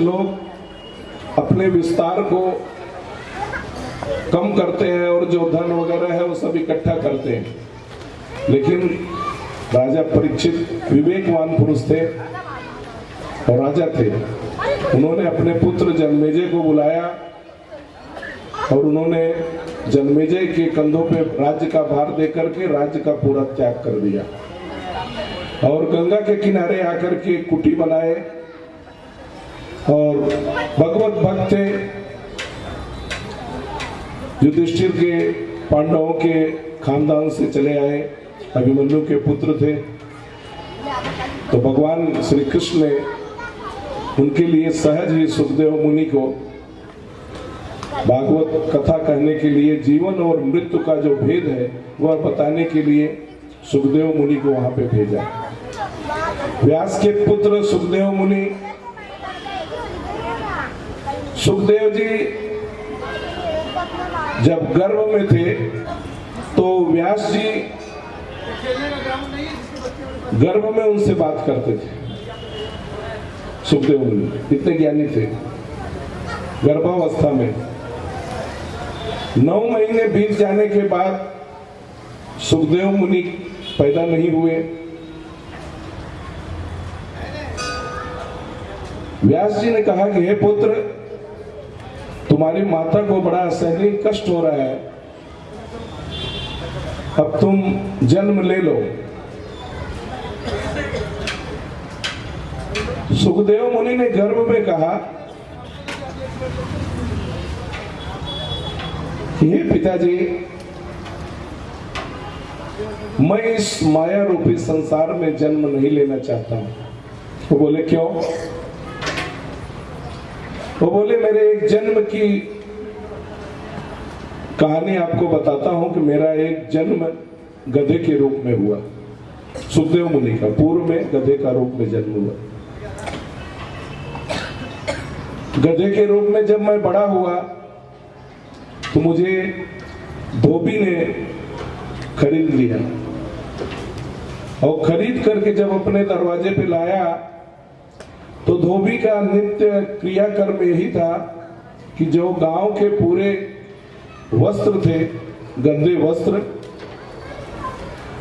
लोग अपने विस्तार को कम करते हैं और जो धन वगैरह है वो सब इकट्ठा करते हैं, लेकिन राजा परीक्षित विवेकवान पुरुष थे और राजा थे। उन्होंने अपने पुत्र जन्मेजय को बुलाया और उन्होंने जन्मेजय के कंधों पे राज्य का भार देकर के राज्य का पूरा त्याग कर दिया और गंगा के किनारे आकर के कुटी बनाए और भगवत भक्त थे। युधिष्ठिर के पांडवों के खानदान से चले आए, अभिमन्यु के पुत्र थे। तो भगवान श्री कृष्ण ने उनके लिए सहज ही सुखदेव मुनि को भागवत कथा कहने के लिए, जीवन और मृत्यु का जो भेद है वह बताने के लिए सुखदेव मुनि को वहां पे भेजा। व्यास के पुत्र सुखदेव मुनि, सुखदेव जी जब गर्भ में थे तो व्यास जी गर्भ में उनसे बात करते थे। सुखदेव मुनि इतने ज्ञानी थे। गर्भावस्था में 9 महीने बीत जाने के बाद सुखदेव मुनि पैदा नहीं हुए। व्यास जी ने कहा कि हे पुत्र, तुम्हारी माता को बड़ा असहनीय कष्ट हो रहा है, अब तुम जन्म ले लो। सुखदेव मुनि ने गर्भ में कहा, हे पिताजी, मैं इस माया रूपी संसार में जन्म नहीं लेना चाहता हूं। वो बोले क्यों? वो बोले मेरे एक जन्म की कहानी आपको बताता हूं कि मेरा एक जन्म गधे के रूप में हुआ। सुखदेव मुनि का पूर्व में गधे का रूप में जन्म हुआ। गधे के रूप में जब मैं बड़ा हुआ तो मुझे धोबी ने खरीद लिया और खरीद करके जब अपने दरवाजे पे लाया तो धोबी का नित्य क्रियाकर्म यही था कि जो गांव के पूरे वस्त्र थे, गंदे वस्त्र,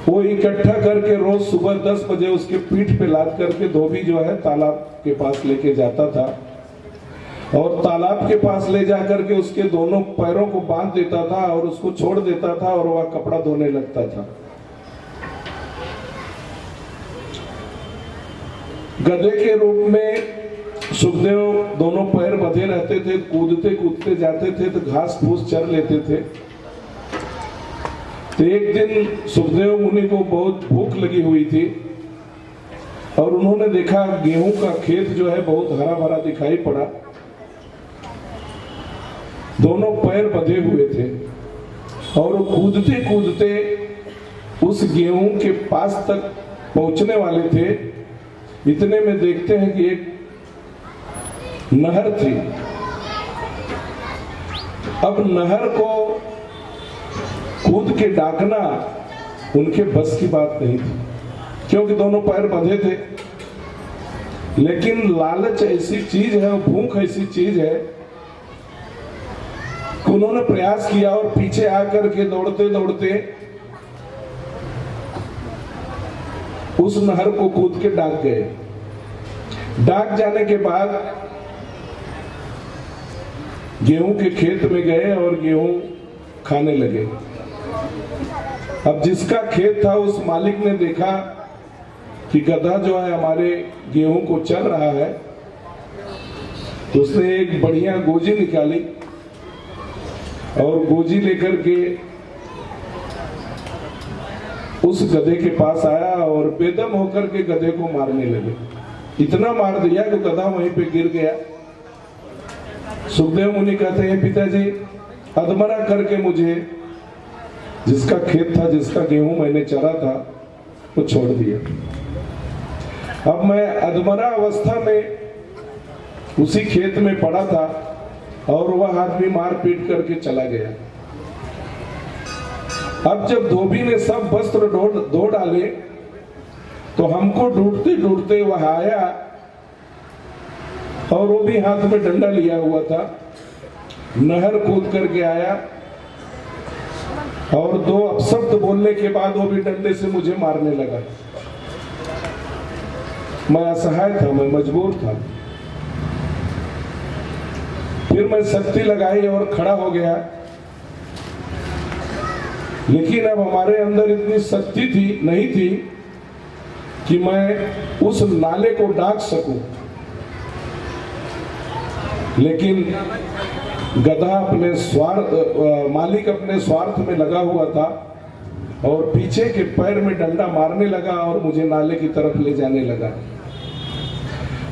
वो इकट्ठा करके रोज सुबह 10 बजे उसके पीठ पे लाद करके धोबी जो है तालाब के पास लेके जाता था और तालाब के पास ले जाकर के उसके दोनों पैरों को बांध देता था और उसको छोड़ देता था और वह कपड़ा धोने लगता था। गधे के रूप में सुखदेव दोनों पैर बंधे रहते थे, कूदते कूदते जाते थे तो घास फूस चर लेते थे। तो एक दिन सुखदेव मुनि को बहुत भूख लगी हुई थी और उन्होंने देखा गेहूं का खेत जो है बहुत हरा भरा दिखाई पड़ा। दोनों पैर बंधे हुए थे और कूदते कूदते उस गेहूं के पास तक पहुंचने वाले थे। इतने में देखते हैं कि एक नहर थी। अब नहर को कूद के डाकना उनके बस की बात नहीं थी, क्योंकि दोनों पैर बंधे थे। लेकिन लालच ऐसी चीज है, भूख ऐसी चीज है, उन्होंने प्रयास किया और पीछे आकर के दौड़ते दौड़ते उस नहर को कूद के डाक गए। डाक जाने के बाद गेहूं के खेत में गए और गेहूं खाने लगे। अब जिसका खेत था उस मालिक ने देखा कि गधा जो है हमारे गेहूं को चल रहा है, तो उसने एक बढ़िया गोजी निकाली और गोजी लेकर के उस गधे के पास आया और बेदम होकर के गधे को मारने लगे। इतना मार दिया कि गधा वहीं पे गिर गया। सुखदेव मुनि कहते हैं पिताजी, अधमरा करके मुझे जिसका खेत था, जिसका गेहूं मैंने चरा था, वो छोड़ दिया। अब मैं अधमरा अवस्था में उसी खेत में पड़ा था और वह आदमी मार पीट करके चला गया। अब जब धोबी ने सब वस्त्र धो डाले तो हमको ढूंढते ढूंढते वह आया और वो भी हाथ में डंडा लिया हुआ था। नहर कूद करके आया और 2 अपशब्द बोलने के बाद वो भी डंडे से मुझे मारने लगा। मैं असहाय था, मैं मजबूर था। फिर मैं शक्ति लगाई और खड़ा हो गया, लेकिन अब हमारे अंदर इतनी शक्ति नहीं थी कि मैं उस नाले को डाक सकूं। लेकिन गधा अपने मालिक अपने स्वार्थ में लगा हुआ था और पीछे के पैर में डंडा मारने लगा और मुझे नाले की तरफ ले जाने लगा।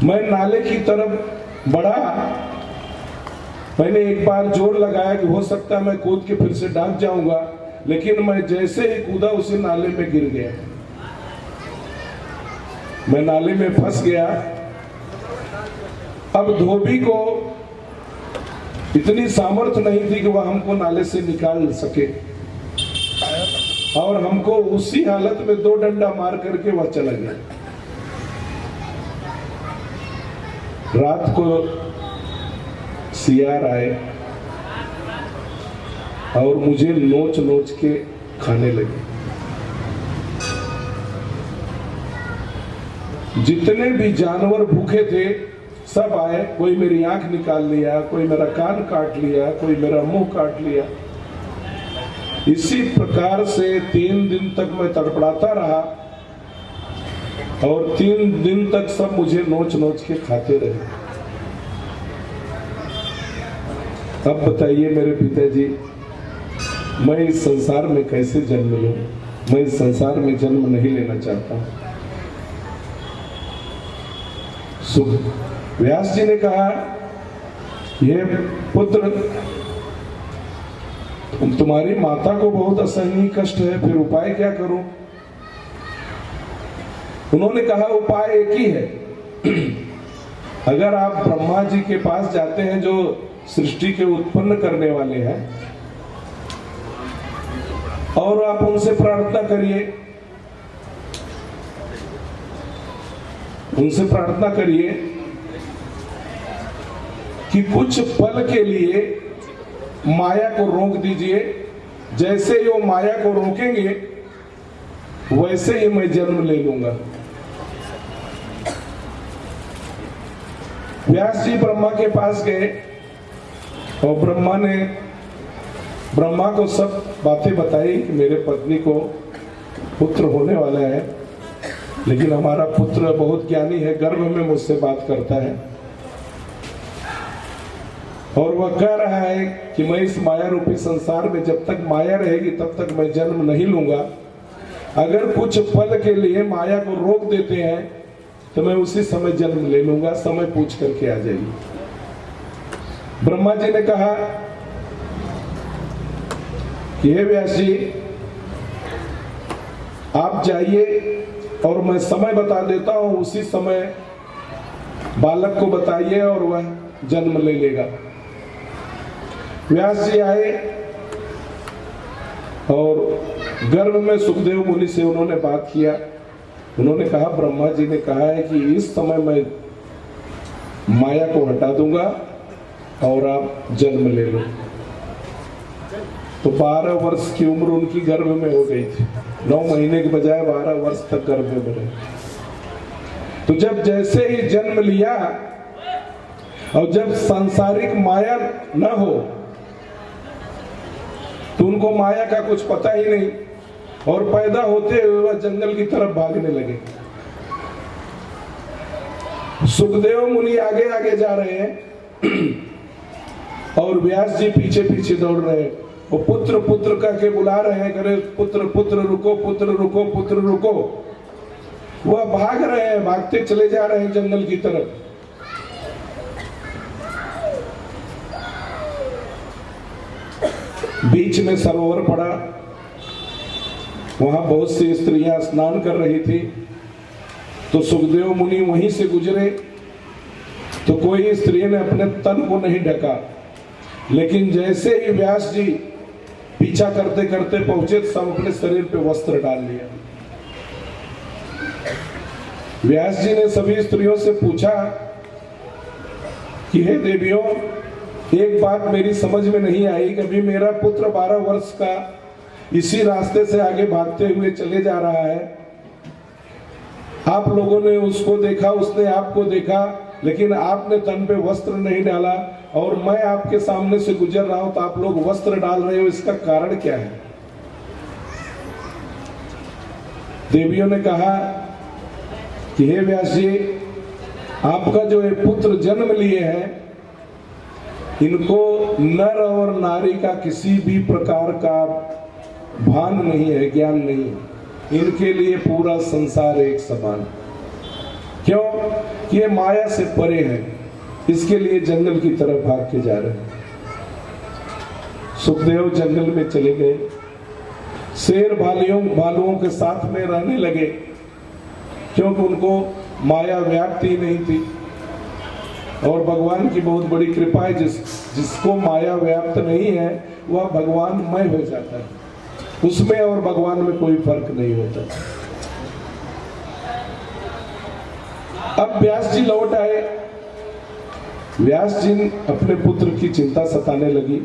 मैं नाले की तरफ बढ़ा। मैंने एक बार जोर लगाया कि हो सकता है मैं कूद के फिर से डाक जाऊंगा, लेकिन मैं जैसे ही कूदा उसी नाले में गिर गया। मैं नाले में फंस गया। अब धोबी को इतनी सामर्थ्य नहीं थी कि वह हमको नाले से निकाल सके और हमको उसी हालत में 2 डंडा मार करके वह चला गया। रात को सियार आए और मुझे नोच नोच के खाने लगे। जितने भी जानवर भूखे थे सब आए। कोई मेरी आंख निकाल लिया, कोई मेरा कान काट लिया, कोई मेरा मुंह काट लिया। इसी प्रकार से 3 दिन तक मैं तड़पड़ाता रहा और 3 दिन तक सब मुझे नोच नोच के खाते रहे। अब बताइए मेरे पिताजी, मैं इस संसार में कैसे जन्म लूं? मैं इस संसार में जन्म नहीं लेना चाहता। व्यास जी ने कहा, ये पुत्र, तुम्हारी माता को बहुत असहनीय कष्ट है, फिर उपाय क्या करूं? उन्होंने कहा, उपाय एक ही है। अगर आप ब्रह्मा जी के पास जाते हैं जो सृष्टि के उत्पन्न करने वाले हैं, और आप उनसे प्रार्थना करिए, उनसे प्रार्थना करिए कि कुछ पल के लिए माया को रोक दीजिए। जैसे ही वो माया को रोकेंगे वैसे ही मैं जन्म ले लूंगा। व्यास जी ब्रह्मा के पास गए और ब्रह्मा को सब बातें बताई कि मेरे पत्नी को पुत्र होने वाला है, लेकिन हमारा पुत्र बहुत ज्ञानी है, गर्भ में मुझसे बात करता है और वह कह रहा है कि मैं इस माया रूपी संसार में जब तक माया रहेगी तब तक मैं जन्म नहीं लूंगा। अगर कुछ पल के लिए माया को रोक देते हैं तो मैं उसी समय जन्म ले लूंगा, समय पूछ करके आ जाइए। ब्रह्मा जी ने कहा कि हे व्यास जी, आप जाइए और मैं समय बता देता हूं, उसी समय बालक को बताइए और वह जन्म ले लेगा। व्यास जी आए और गर्भ में सुखदेव मुनि से उन्होंने बात किया। उन्होंने कहा, ब्रह्मा जी ने कहा है कि इस समय मैं माया को हटा दूंगा और आप जन्म ले लो। तो 12 वर्ष की उम्र उनकी गर्भ में हो गई थी। 9 महीने के बजाय 12 वर्ष तक गर्भ में रहे। तो जब जैसे ही जन्म लिया और जब सांसारिक माया न हो तो उनको माया का कुछ पता ही नहीं और पैदा होते हुए वह जंगल की तरफ भागने लगे। सुखदेव मुनि आगे आगे जा रहे हैं और व्यास जी पीछे पीछे दौड़ रहे हैं। वो पुत्र पुत्र करके बुला रहे हैं, करे पुत्र पुत्र रुको, पुत्र रुको, पुत्र रुको। वह भाग रहे हैं, भागते चले जा रहे हैं जंगल की तरफ। बीच में सरोवर पड़ा, वहां बहुत सी स्त्रियां स्नान कर रही थी। तो सुखदेव मुनि वहीं से गुजरे तो कोई स्त्री ने अपने तन को नहीं ढका, लेकिन जैसे ही व्यास जी पीछा करते करते पहुंचे सब अपने शरीर पे वस्त्र डाल लिया। व्यास जी ने सभी स्त्रियों से पूछा कि हे देवियों, एक बात मेरी समझ में नहीं आई कि अभी मेरा पुत्र 12 वर्ष का इसी रास्ते से आगे भागते हुए चले जा रहा है। आप लोगों ने उसको देखा, उसने आपको देखा, लेकिन आपने तन पे वस्त्र नहीं डाला, और मैं आपके सामने से गुजर रहा हूं तो आप लोग वस्त्र डाल रहे हो, इसका कारण क्या है? देवियों ने कहा कि हे व्यास जी, आपका जो ये पुत्र जन्म लिए हैं, इनको नर और नारी का किसी भी प्रकार का भान नहीं है, ज्ञान नहीं है। इनके लिए पूरा संसार एक समान। क्यों? कि ये माया से परे है, इसके लिए जंगल की तरफ भाग के जा रहे हैं। सुखदेव जंगल में चले गए, शेर भालुओं के साथ में रहने लगे, क्योंकि उनको माया व्याप्ति नहीं थी। और भगवान की बहुत बड़ी कृपा है, जिसको माया व्याप्त नहीं है वह भगवानमय हो जाता है, उसमें और भगवान में कोई फर्क नहीं होता। अब व्यास जी लौट आए। व्यास जी अपने पुत्र की चिंता सताने लगी।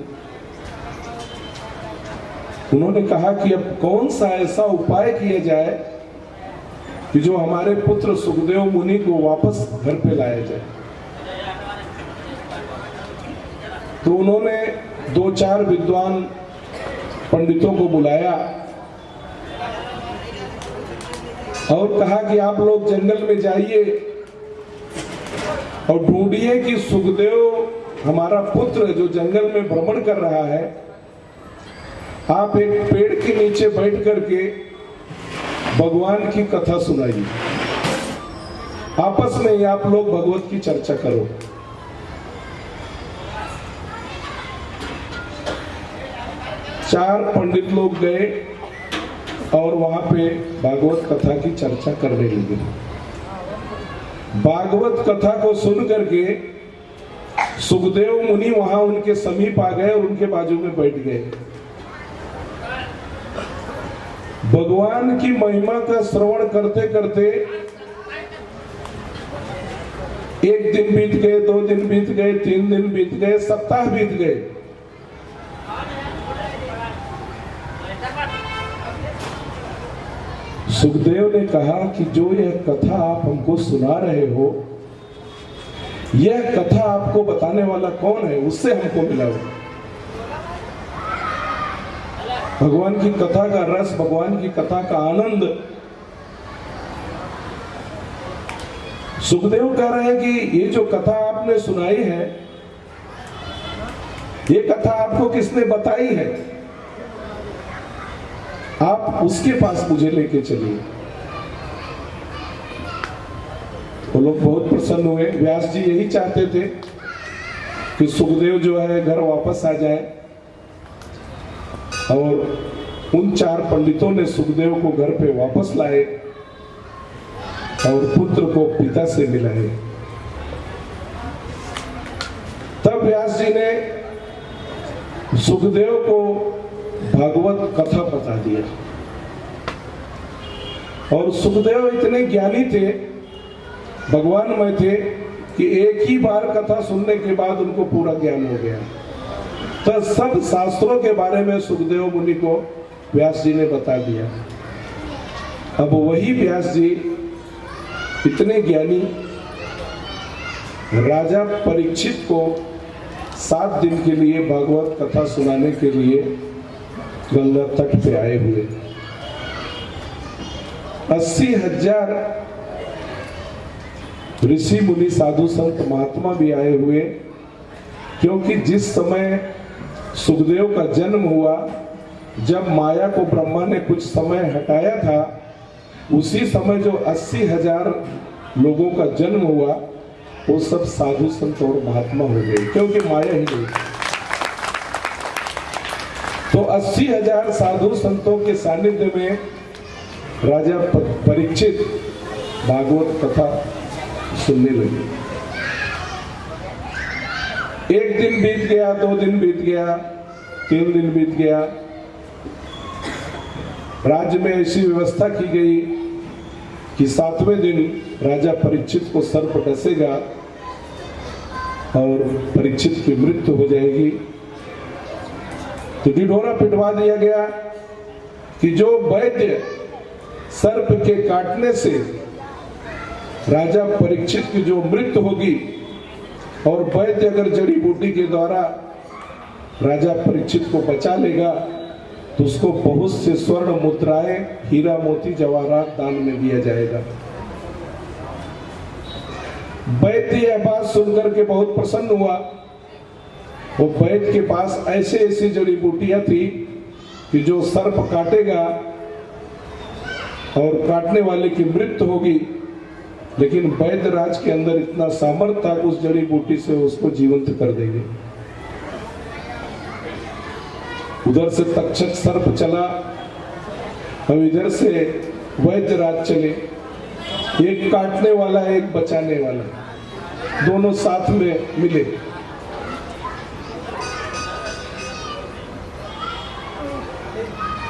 उन्होंने कहा कि अब कौन सा ऐसा उपाय किया जाए कि जो हमारे पुत्र सुखदेव मुनि को वापस घर पे लाया जाए। तो उन्होंने 2-4 विद्वान पंडितों को बुलाया और कहा कि आप लोग जंगल में जाइए और ढूंढिए कि सुखदेव हमारा पुत्र जो जंगल में भ्रमण कर रहा है, आप एक पेड़ के नीचे बैठ करके भगवान की कथा सुनाइए। आपस में ही आप लोग भगवत की चर्चा करो। चार पंडित लोग गए और वहां पे भागवत कथा की चर्चा करने लगे। भागवत कथा को सुन करके सुखदेव मुनि वहां उनके समीप आ गए और उनके बाजू में बैठ गए। भगवान की महिमा का श्रवण करते करते 1 दिन बीत गए, 2 दिन बीत गए, 3 दिन बीत गए, सप्ताह बीत गए। सुखदेव ने कहा कि जो यह कथा आप हमको सुना रहे हो, यह कथा आपको बताने वाला कौन है? उससे हमको मिलाओ। भगवान की कथा का रस, भगवान की कथा का आनंद। सुखदेव कह रहे हैं कि ये जो कथा आपने सुनाई है, ये कथा आपको किसने बताई है? आप उसके पास मुझे लेके चलिए। वो लोग बहुत प्रसन्न हुए। व्यास जी यही चाहते थे कि सुखदेव जो है घर वापस आ जाए, और उन 4 पंडितों ने सुखदेव को घर पे वापस लाए और पुत्र को पिता से मिलाए। तब व्यास जी ने सुखदेव को भागवत कथा बता दिया। और सुखदेव इतने ज्ञानी थे, भगवानमय थे, कि एक ही बार कथा सुनने के बाद उनको पूरा ज्ञान हो गया। तो सब शास्त्रों के बारे में सुखदेव मुनि को व्यास जी ने बता दिया। अब वही व्यास जी इतने ज्ञानी राजा परीक्षित को 7 दिन के लिए भागवत कथा सुनाने के लिए गंगा तट पे आए हुए। 80,000 ऋषि मुनि साधु संत महात्मा भी आए हुए, क्योंकि जिस समय सुखदेव का जन्म हुआ, जब माया को ब्रह्मा ने कुछ समय हटाया था, उसी समय जो 80,000 लोगों का जन्म हुआ, वो सब साधु संत और महात्मा हो गए, क्योंकि माया ही नहीं। तो 80,000 साधु संतों के सानिध्य में राजा परीक्षित भागवत कथा सुनने लगे। 1 दिन बीत गया, 2 दिन बीत गया, 3 दिन बीत गया। राज्य में ऐसी व्यवस्था की गई कि 7वें दिन राजा परीक्षित को सर्प डसेगा और परीक्षित की मृत्यु हो जाएगी। तो ढिढोरा पिटवा दिया गया कि जो वैद्य सर्प के काटने से राजा परीक्षित की जो मृत्यु होगी, और वैद्य अगर जड़ी बूटी के द्वारा राजा परीक्षित को बचा लेगा तो उसको बहुत से स्वर्ण मुद्राएं, हीरा मोती जवाहरात दान में दिया जाएगा। वैद्य यह बात सुनकर के बहुत प्रसन्न हुआ। वो वैद्य के पास ऐसे ऐसी जड़ी बूटियां थी कि जो सर्प काटेगा और काटने वाले की मृत्यु होगी, लेकिन वैद्य राज के अंदर इतना सामर्थ्य था उस जड़ी बूटी से उसको जीवंत कर देंगे। उधर से तक्षक सर्प चला और इधर से वैद्य राज चले, एक काटने वाला एक बचाने वाला, दोनों साथ में मिले।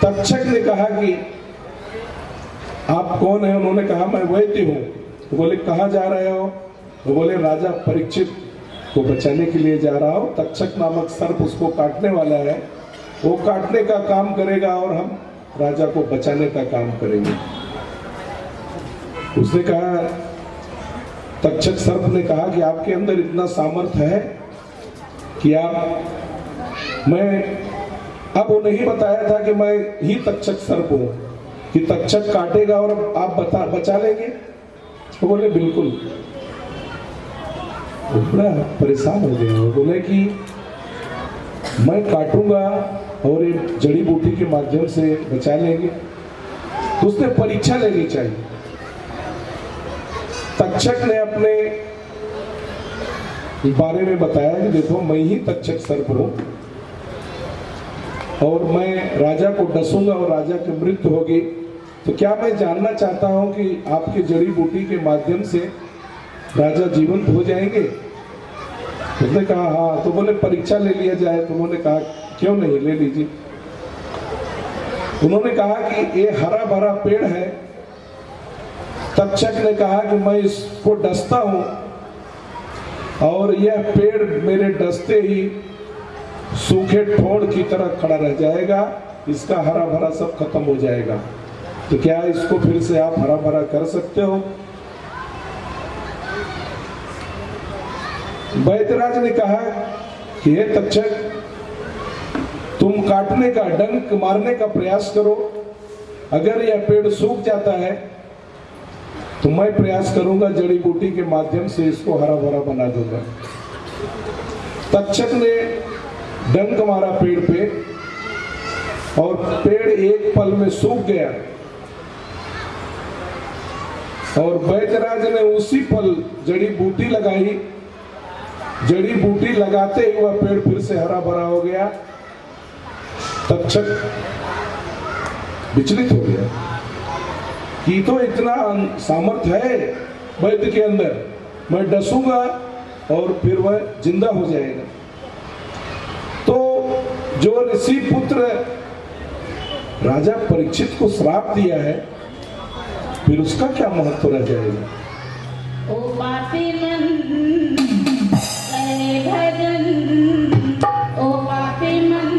तक्षक ने कहा कि आप कौन है? उन्होंने कहा मैं वैद्य हूं। तो बोले कहां जा रहे हो? तो बोले राजा परीक्षित को बचाने के लिए जा रहा हूं। तक्षक नामक सर्प उसको काटने वाला है, वो काटने का काम करेगा और हम राजा को बचाने का काम करेंगे। उसने कहा, तक्षक सर्प ने कहा कि आपके अंदर इतना सामर्थ्य है कि अब वो नहीं बताया था कि मैं ही तक्षक सर्प हूं कि तक्षक काटेगा और आप बचा लेंगे। तो बोले बिल्कुल। बड़ा परेशान हो गए। वो बोले कि मैं काटूंगा और ये जड़ी बूटी के माध्यम से बचा लेंगे। तो उसने परीक्षा लेनी चाहिए। तक्षक ने अपने बारे में बताया कि देखो मैं ही तक्षक सर्प हूं और मैं राजा को डसूंगा और राजा की मृत्यु होगी। तो क्या मैं जानना चाहता हूं कि आपकी जड़ी बूटी के माध्यम से राजा जीवंत हो जाएंगे? उसने कहा हाँ। तो बोले परीक्षा ले लिया जाए। तो उन्होंने कहा क्यों नहीं, ले लीजिए। उन्होंने कहा कि ये हरा भरा पेड़ है। तक्षक ने कहा कि मैं इसको डसता हूं और यह पेड़ मेरे डसते ही सूखे ठोड़ की तरह खड़ा रह जाएगा, इसका हरा भरा सब खत्म हो जाएगा। तो क्या इसको फिर से आप हरा भरा कर सकते हो? वैद्यराज ने कहा कि हे तक्षक, तुम काटने का, डंक मारने का प्रयास करो। अगर यह पेड़ सूख जाता है तो मैं प्रयास करूंगा जड़ी बूटी के माध्यम से इसको हरा भरा बना दूंगा। तक्षक ने डंक मारा पेड़ पे और पेड़ एक पल में सूख गया और वैद्यराज ने उसी पल जड़ी बूटी लगाई। जड़ी बूटी लगाते ही वह पेड़ फिर से हरा भरा हो गया। तक्षक विचलित हो गया कि तो इतना सामर्थ्य है वैद्य के अंदर, मैं डसूंगा और फिर वह जिंदा हो जाएगा। तो जो ऋषि पुत्र राजा परीक्षित को श्राप दिया है, फिर उसका क्या महत्व रह जाएगा? ओ पापी मन करे भजन, ओ पापी मन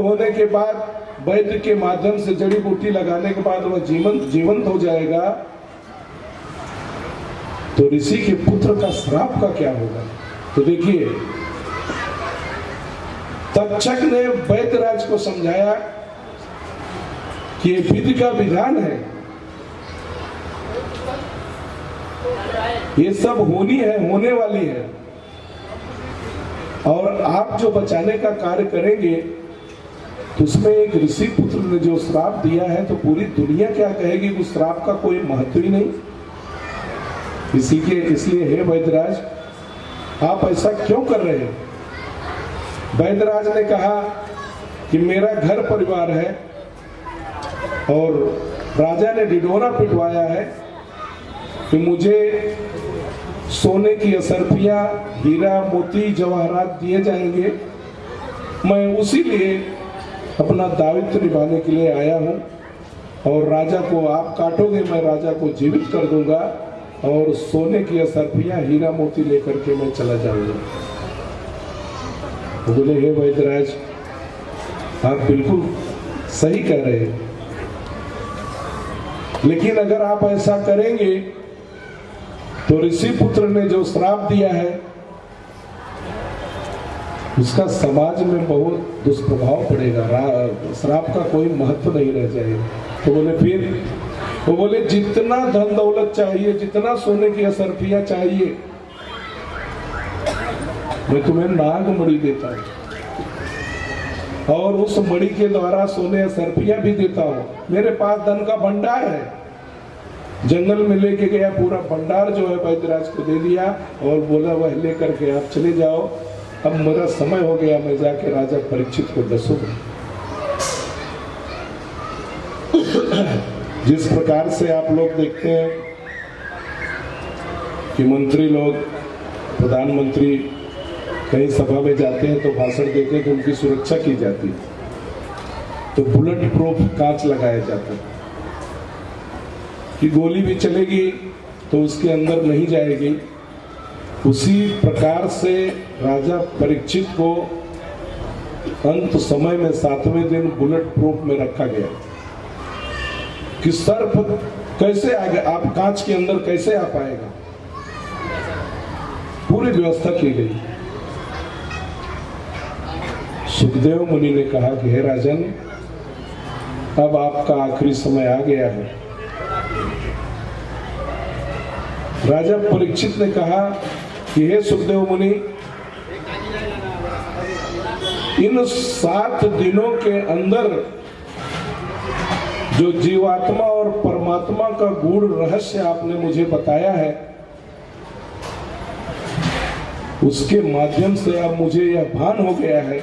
होने के बाद वैद्य के माध्यम से जड़ी बूटी लगाने के बाद वह जीवंत हो जाएगा, तो ऋषि के पुत्र का श्राप का क्या होगा? तो देखिए, तक्षक ने वैद्यराज को समझाया कि ये विधि का विधान है, ये सब होने वाली है, और आप जो बचाने का कार्य करेंगे तो उसमें एक ऋषि पुत्र ने जो श्राप दिया है, तो पूरी दुनिया क्या कहेगी? उस श्राप का कोई महत्व ही नहीं। इसलिए हे वैद्यराज, आप ऐसा क्यों कर रहे हैं? वैद्यराज ने कहा कि मेरा घर परिवार है और राजा ने ढिढोरा पिटवाया है कि मुझे सोने की असरफियां, हीरा मोती जवाहरात दिए जाएंगे। मैं उसी लिए अपना दायित्व निभाने के लिए आया हूं, और राजा को आप काटोगे, मैं राजा को जीवित कर दूंगा और सोने की असरफियां, हीरा मोती लेकर के मैं चला जाऊंगा। तो बोले, हे वैद्यराज, आप बिल्कुल सही कह रहे हैं, लेकिन अगर आप ऐसा करेंगे तो ऋषि पुत्र ने जो श्राप दिया है उसका समाज में बहुत दुष्प्रभाव पड़ेगा, श्राप का कोई महत्व नहीं रह जाएगा। तो बोले फिर? वो बोले, जितना धन दौलत चाहिए, जितना सोने की असरफियां चाहिए, मैं तुम्हें नाग मणि देता हूं और उस मणि के द्वारा सोने असरफियां भी देता हूं। मेरे पास धन का भंडार है। जंगल में लेके गया, पूरा भंडार जो है वैद्यराज को दे दिया और बोला, वह लेकर के आप चले जाओ, अब मेरा समय हो गया, मैं जाके राजा परीक्षित को दसूंगा। जिस प्रकार से आप लोग देखते हैं कि मंत्री लोग, प्रधानमंत्री कहीं सभा में जाते हैं तो भाषण देते हैं तो उनकी सुरक्षा की जाती है, तो बुलेट प्रूफ कांच लगाया जाता है कि गोली भी चलेगी तो उसके अंदर नहीं जाएगी। उसी प्रकार से राजा परीक्षित को अंत समय में 7वें दिन बुलेट प्रूफ में रखा गया कि सर्प कैसे आ गया, आप कांच के अंदर कैसे आ पाएगा, पूरी व्यवस्था की गई। सुखदेव मुनि ने कहा कि हे राजन, अब आपका आखिरी समय आ गया है। राजा परीक्षित ने कहा कि हे सुखदेव मुनि, इन 7 दिनों के अंदर जो जीवात्मा और परमात्मा का गूढ़ रहस्य आपने मुझे बताया है, उसके माध्यम से अब मुझे यह भान हो गया है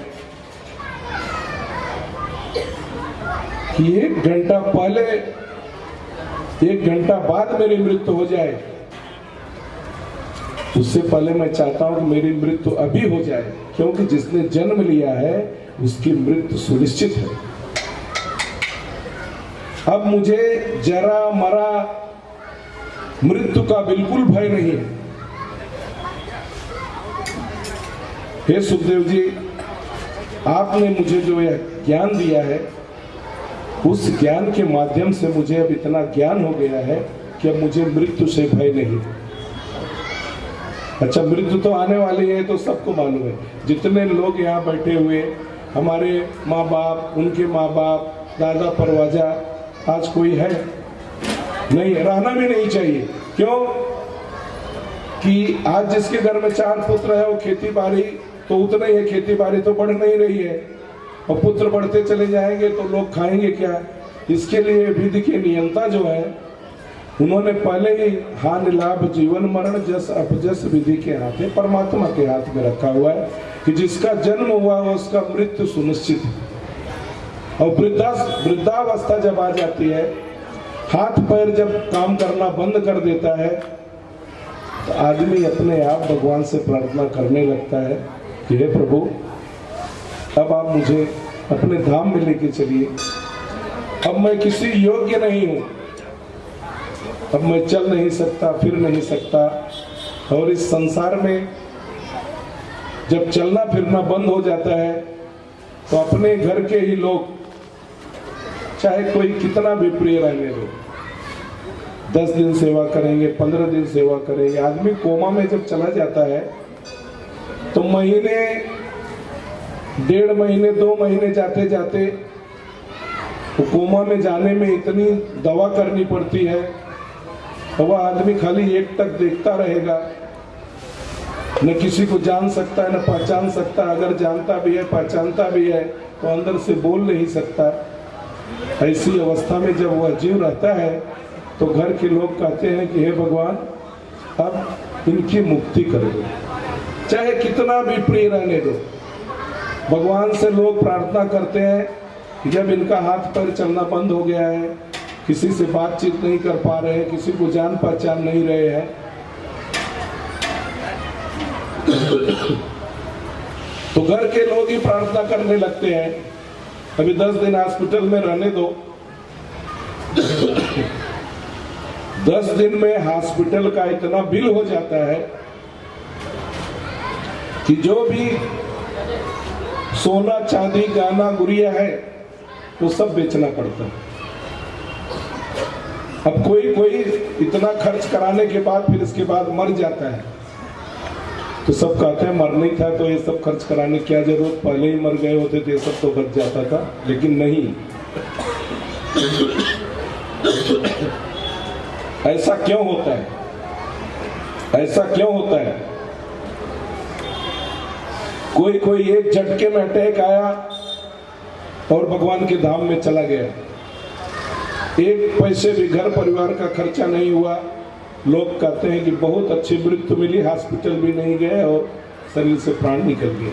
कि 1 घंटा पहले, 1 घंटा बाद मेरी मृत्यु हो जाए, उससे पहले मैं चाहता हूं कि मेरी मृत्यु अभी हो जाए, क्योंकि जिसने जन्म लिया है उसकी मृत्यु सुनिश्चित है। अब मुझे जरा मरा मृत्यु का बिल्कुल भय नहीं है। हे सुखदेव जी, आपने मुझे जो यह ज्ञान दिया है, उस ज्ञान के माध्यम से मुझे अब इतना ज्ञान हो गया है कि अब मुझे मृत्यु से भय नहीं। अच्छा, मृत्यु तो आने वाली है तो सबको मालूम है। जितने लोग यहाँ बैठे हुए, हमारे माँ बाप, उनके माँ बाप, दादा परवाजा, आज कोई है नहीं, रहना भी नहीं चाहिए। क्यों कि आज जिसके घर में 4 पुत्र है, वो खेती बाड़ी तो उतना ही है, खेती बाड़ी तो बढ़ नहीं रही है, और पुत्र बढ़ते चले जाएंगे तो लोग खाएंगे क्या? इसके लिए विधि के नियंता जो है, उन्होंने पहले ही हानि लाभ जीवन मरण जस अपजस विधि के हाथ है, परमात्मा के हाथ में रखा हुआ है कि जिसका जन्म हुआ है उसका मृत्यु सुनिश्चित है। और वृद्धावस्था जब आ जाती है, हाथ पैर जब काम करना बंद कर देता है, तो आदमी अपने आप भगवान से प्रार्थना करने लगता है कि हे प्रभु, अब आप मुझे अपने धाम में लेके चलिए, अब मैं किसी योग्य नहीं हूं, अब मैं चल नहीं सकता, फिर नहीं सकता, और इस संसार में जब चलना फिरना बंद हो जाता है, तो अपने घर के ही लोग, चाहे कोई कितना भी प्रिय रहने दो, 10 दिन सेवा करेंगे, 15 दिन सेवा करेंगे। आदमी कोमा में जब चला जाता है तो महीने, 1.5 महीने, 2 महीने जाते जाते तो कोमा में जाने में इतनी दवा करनी पड़ती है, तो वह आदमी खाली एक तक देखता रहेगा, न किसी को जान सकता है न पहचान सकता। अगर जानता भी है, पहचानता भी है, तो अंदर से बोल नहीं सकता। ऐसी अवस्था में जब वह जीव रहता है तो घर के लोग कहते हैं कि हे भगवान, अब इनकी मुक्ति कर दो, चाहे कितना भी प्रिय रहने दो। भगवान से लोग प्रार्थना करते हैं कि जब इनका हाथ पैर चलना बंद हो गया है, किसी से बातचीत नहीं कर पा रहे हैं, किसी को जान पहचान नहीं रहे हैं, तो घर के लोग ही प्रार्थना करने लगते हैं, अभी 10 दिन हॉस्पिटल में रहने दो। 10 दिन में हॉस्पिटल का इतना बिल हो जाता है कि जो भी सोना चांदी गहना गुड़िया है वो सब बेचना पड़ता है। अब कोई कोई इतना खर्च कराने के बाद फिर इसके बाद मर जाता है, तो सब कहते हैं मरना ही था तो ये सब खर्च कराने की क्या जरूरत, पहले ही मर गए होते तो ये सब तो बच जाता था। लेकिन नहीं, ऐसा क्यों होता है? ऐसा क्यों होता है? कोई कोई एक झटके में अटैक आया और भगवान के धाम में चला गया, एक पैसे भी घर परिवार का खर्चा नहीं हुआ, लोग कहते हैं कि बहुत अच्छी मृत्यु मिली, हॉस्पिटल भी नहीं गए और शरीर से प्राण निकल गए।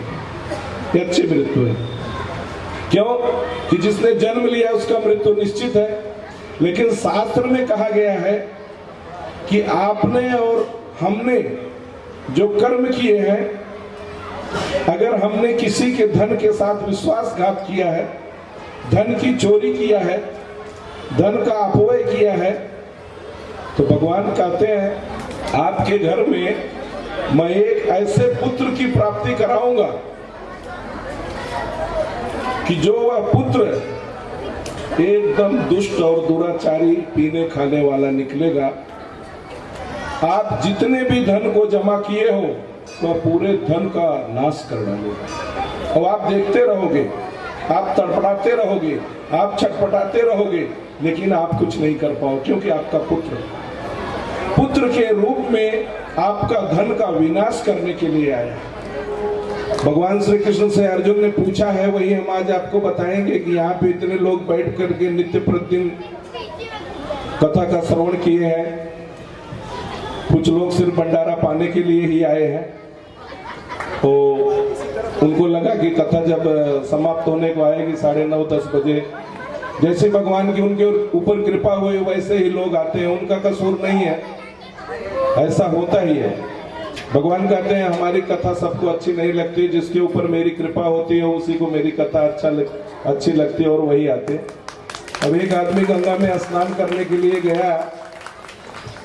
ये अच्छी मृत्यु है। क्यों? कि जिसने जन्म लिया उसका मृत्यु निश्चित है। लेकिन शास्त्र में कहा गया है कि आपने और हमने जो कर्म किए हैं, अगर हमने किसी के धन के साथ विश्वासघात किया है, धन की चोरी किया है, धन का अपव्यय किया है, तो भगवान कहते हैं आपके घर में मैं एक ऐसे पुत्र की प्राप्ति कराऊंगा कि जो वह पुत्र एकदम दुष्ट और दुराचारी, पीने खाने वाला निकलेगा। आप जितने भी धन को जमा किए हो तो पूरे धन का नाश कर डालेगा। और आप देखते रहोगे, आप तड़पड़ाते रहोगे, आप छटपटाते रहोगे, लेकिन आप कुछ नहीं कर पाओ, क्योंकि आपका पुत्र के रूप में आपका धन का विनाश करने के लिए आया। भगवान श्री कृष्ण से अर्जुन ने पूछा है, वही हम आज आपको बताएंगे कि यहाँ पे इतने लोग बैठ करके नित्य प्रतिदिन कथा का श्रवण किए हैं। कुछ लोग सिर्फ भंडारा पाने के लिए ही आए हैं, तो उनको लगा कि कथा जब समाप्त होने को आएगी 9:30-10 बजे, जैसे भगवान की उनके ऊपर कृपा हुई वैसे ही लोग आते हैं। उनका कसूर नहीं है, ऐसा होता ही है। भगवान कहते हैं हमारी कथा सबको अच्छी नहीं लगती, जिसके ऊपर मेरी कृपा होती है उसी को मेरी कथा अच्छी लगती है और वही आते हैं। अब एक आदमी गंगा में स्नान करने के लिए गया,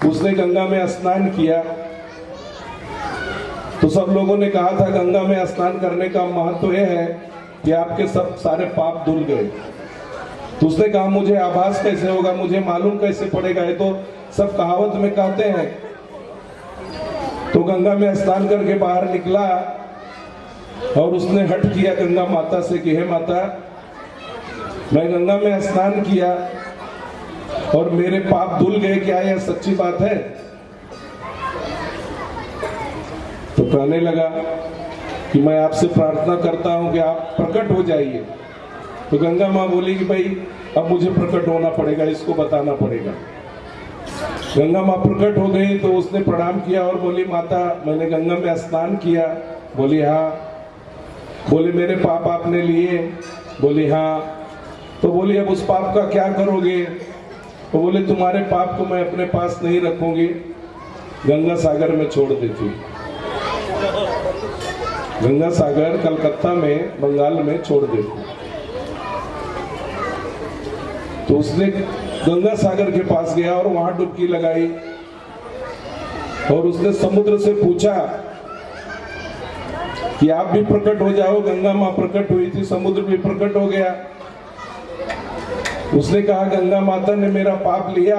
उसने गंगा में स्नान किया तो सब लोगों ने कहा था गंगा में स्नान करने का महत्व यह है कि आपके सब सारे पाप धुल गए। तो उसने कहा मुझे आभास कैसे होगा, मुझे मालूम कैसे पड़ेगा, ये तो सब कहावत में कहते हैं। तो गंगा में स्नान करके बाहर निकला और उसने हट किया गंगा माता से कि हे माता, मैं गंगा में स्नान किया और मेरे पाप धुल गए, क्या यह सच्ची बात है? तो कहने लगा कि मैं आपसे प्रार्थना करता हूं कि आप प्रकट हो जाइए। तो गंगा माँ बोली कि भाई अब मुझे प्रकट होना पड़ेगा, इसको बताना पड़ेगा। गंगा माँ प्रकट हो गई तो उसने प्रणाम किया और बोली माता मैंने गंगा में स्नान किया। बोली हाँ। बोले मेरे पाप आपने लिए? बोली हाँ। तो बोली अब उस पाप का क्या करोगे? तो बोले तुम्हारे पाप को मैं अपने पास नहीं रखूंगी, गंगा सागर में छोड़ देती। गंगा सागर कलकत्ता में, बंगाल में छोड़ देती। तो उसने गंगा सागर के पास गया और वहां डुबकी लगाई और उसने समुद्र से पूछा कि आप भी प्रकट हो जाओ। गंगा माँ प्रकट हुई थी, समुद्र भी प्रकट हो गया। उसने कहा गंगा माता ने मेरा पाप लिया,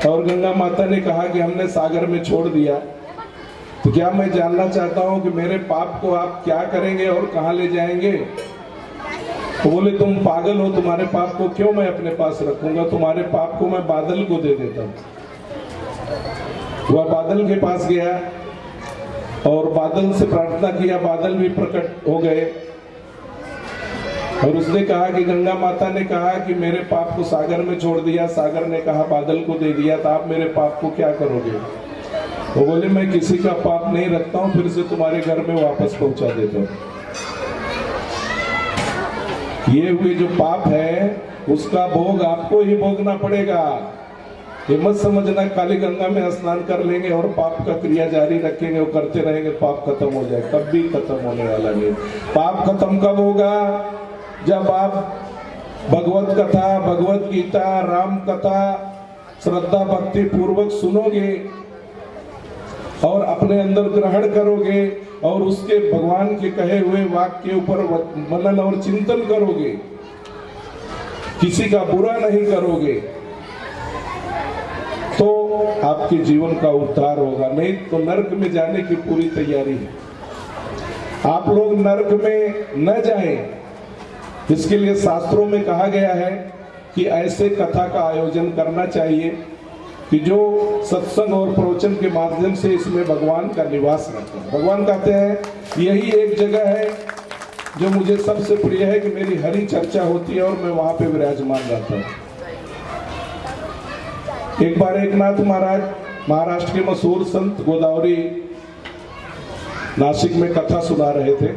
और गंगा माता ने कहा कि हमने सागर में छोड़ दिया। तो क्या मैं जानना चाहता हूं कि मेरे पाप को आप क्या करेंगे और कहां ले जाएंगे? तो बोले तुम पागल हो, तुम्हारे पाप को क्यों मैं अपने पास रखूंगा, तुम्हारे पाप को मैं बादल को दे देता हूं। वह बादल के पास गया और बादल से प्रार्थना किया, बादल भी प्रकट हो गए। और उसने कहा कि गंगा माता ने कहा कि मेरे पाप को सागर में छोड़ दिया, सागर ने कहा बादल को दे दिया, तो आप मेरे पाप को क्या करोगे? वो बोले मैं किसी का पाप नहीं रखता हूं, फिर से तुम्हारे घर में वापस पहुंचा देता हूं। ये हुए जो पाप है उसका भोग आपको ही भोगना पड़ेगा। ये मत समझना खाली गंगा में स्नान कर लेंगे और पाप का क्रिया जारी रखेंगे, वो करते रहेंगे पाप खत्म हो जाए। कभी खत्म होने वाला नहीं। पाप खत्म कब होगा? जब आप भगवत कथा, भगवत गीता, राम कथा श्रद्धा भक्ति पूर्वक सुनोगे और अपने अंदर ग्रहण करोगे और उसके भगवान के कहे हुए वाक्य के ऊपर मनन और चिंतन करोगे, किसी का बुरा नहीं करोगे, तो आपके जीवन का उद्धार होगा। नहीं तो नरक में जाने की पूरी तैयारी है। आप लोग नरक में न जाएं, इसके लिए शास्त्रों में कहा गया है कि ऐसे कथा का आयोजन करना चाहिए कि जो सत्संग और प्रवचन के माध्यम से इसमें भगवान का निवास रहता है। भगवान कहते हैं यही एक जगह है जो मुझे सबसे प्रिय है कि मेरी हरि चर्चा होती है और मैं वहां पे विराजमान रहता हूं। एक बार एकनाथ महाराज महाराष्ट्र के मशहूर संत गोदावरी नासिक में कथा सुना रहे थे।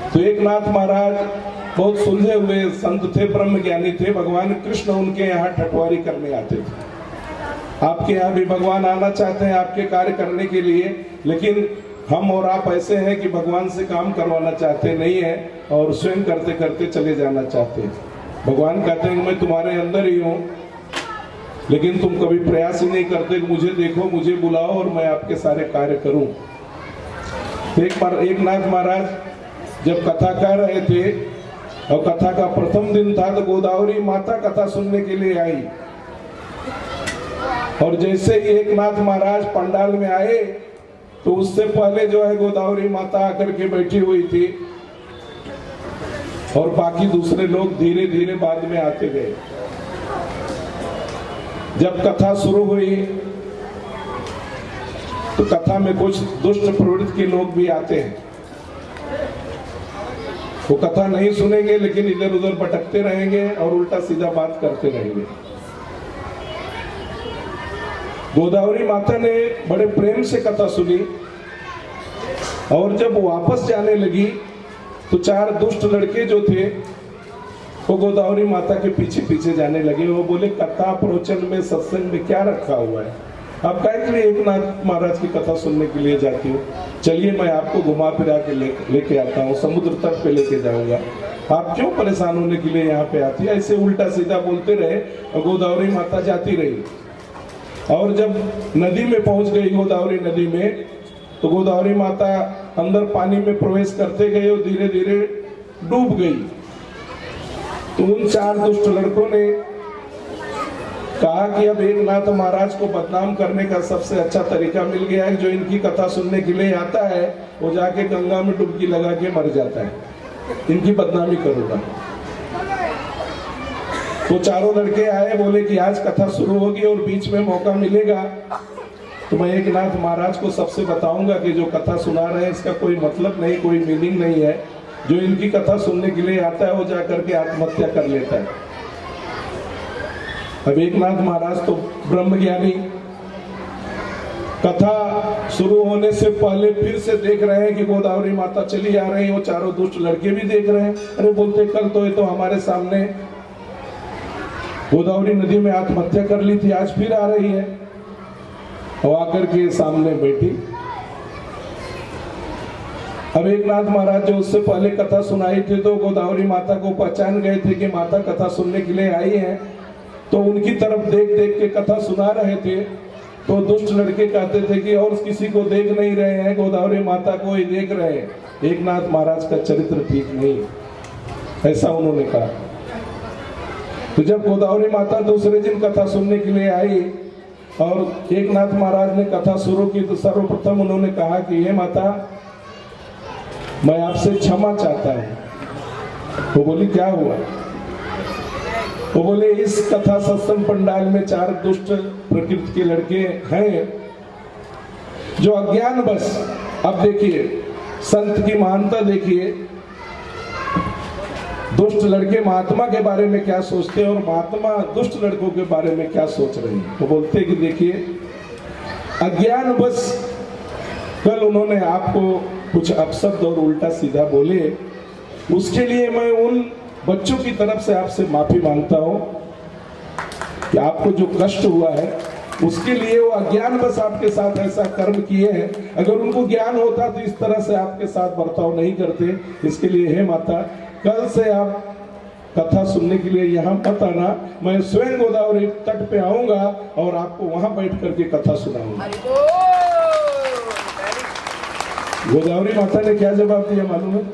तो एकनाथ महाराज बहुत सुलझे हुए संत थे, ब्रह्म ज्ञानी थे। भगवान कृष्ण उनके यहाँ ठठवारी करने आते थे। आपके यहाँ भी भगवान आना चाहते हैं आपके कार्य करने के लिए, लेकिन हम और आप ऐसे हैं कि भगवान से काम करवाना चाहते नहीं है और स्वयं करते करते चले जाना चाहते हैं। भगवान कहते हैं मैं तुम्हारे अंदर ही हूँ, लेकिन तुम कभी प्रयास ही नहीं करते कि मुझे देखो, मुझे बुलाओ और मैं आपके सारे कार्य करूं। एक बार एकनाथ महाराज जब कथा कर रहे थे और कथा का प्रथम दिन था, तो गोदावरी माता कथा सुनने के लिए आई। और जैसे ही एकनाथ महाराज पंडाल में आए तो उससे पहले जो है गोदावरी माता आकर के बैठी हुई थी और बाकी दूसरे लोग धीरे धीरे बाद में आते गए। जब कथा शुरू हुई तो कथा में कुछ दुष्ट प्रवृत्ति के लोग भी आते हैं। वो कथा नहीं सुनेंगे लेकिन इधर उधर भटकते रहेंगे और उल्टा सीधा बात करते रहेंगे। गोदावरी माता ने बड़े प्रेम से कथा सुनी और जब वापस जाने लगी तो चार दुष्ट लड़के जो थे वो गोदावरी माता के पीछे पीछे जाने लगे। वो बोले कथा प्रवचन में सत्संग में क्या रखा हुआ है, आप काहे के लिए एकनाथ महाराज की कथा सुनने के लिए जाती हो? चलिए मैं आपको घुमा फिरा के लेके आता हूँ, समुद्र तट पे लेके जाऊंगा। आप क्यों परेशान होने के लिए यहाँ पे आती है? ऐसे उल्टा सीधा बोलते रहे और गोदावरी माता जाती रही। और जब नदी में पहुंच गई गोदावरी नदी में, तो गोदावरी माता अंदर पानी में प्रवेश करते गए और धीरे धीरे डूब गई। तो उन चार दुष्ट लड़कों ने कहा कि अब एकनाथ महाराज को बदनाम करने का सबसे अच्छा तरीका मिल गया है। जो इनकी कथा सुनने के लिए आता है वो जाके गंगा में डुबकी लगा के मर जाता है, इनकी बदनामी करूंगा। तो चारों लड़के आए, बोले कि आज कथा शुरू होगी और बीच में मौका मिलेगा तो मैं एकनाथ महाराज को सबसे बताऊंगा कि जो कथा सुना रहे हैं इसका कोई मतलब नहीं, कोई मीनिंग नहीं है। जो इनकी कथा सुनने के लिए आता है वो जाकर के आत्महत्या कर लेता है। अब एकनाथ महाराज तो ब्रह्म ज्ञानी, कथा शुरू होने से पहले फिर से देख रहे हैं कि गोदावरी माता चली आ रही है। वो चारों दुष्ट लड़के भी देख रहे हैं। अरे बोलते कल तो ये तो हमारे सामने गोदावरी नदी में आत्महत्या कर ली थी, आज फिर आ रही है। और आकर के सामने बैठी। अब एकनाथ महाराज जो उससे पहले कथा सुनाई थी तो गोदावरी माता को पहचान गए थे कि माता कथा सुनने के लिए आई हैं, तो उनकी तरफ देख देख के कथा सुना रहे थे। तो दुष्ट लड़के कहते थे कि और किसी को देख नहीं रहे हैं, गोदावरी माता को ही देख रहे हैं, एकनाथ महाराज का चरित्र ठीक नहीं, ऐसा उन्होंने कहा। तो जब गोदावरी माता दूसरे दिन कथा सुनने के लिए आई और एकनाथ महाराज ने कथा शुरू की, तो सर्वप्रथम उन्होंने कहा कि हे माता, मैं आपसे क्षमा चाहता हूं। वो बोली क्या हुआ? वो बोले इस कथा सत्संग पंडाल में 4 दुष्ट प्रकृति के लड़के हैं जो अज्ञान बस, अब देखिए संत की महानता देखिए, दुष्ट लड़के महात्मा के बारे में क्या सोचते हैं और महात्मा दुष्ट लड़कों के बारे में क्या सोच रहे हैं। वो बोलते हैं कि देखिए अज्ञान बस कल उन्होंने आपको कुछ अपशब्द और उल्टा सीधा बोले, उसके लिए मैं उन बच्चों की तरफ से आपसे माफी मांगता हूं कि आपको जो कष्ट हुआ है उसके लिए वो अज्ञान बस आपके साथ ऐसा कर्म किए हैं। अगर उनको ज्ञान होता तो इस तरह से आपके साथ बर्ताव नहीं करते। इसके लिए हे माता, कल से आप कथा सुनने के लिए यहाँ मत आना, मैं स्वयं गोदावरी तट पे आऊंगा और आपको वहां बैठ करके कथा सुनाऊंगा। गोदावरी माता ने क्या जवाब दिया मालूम है?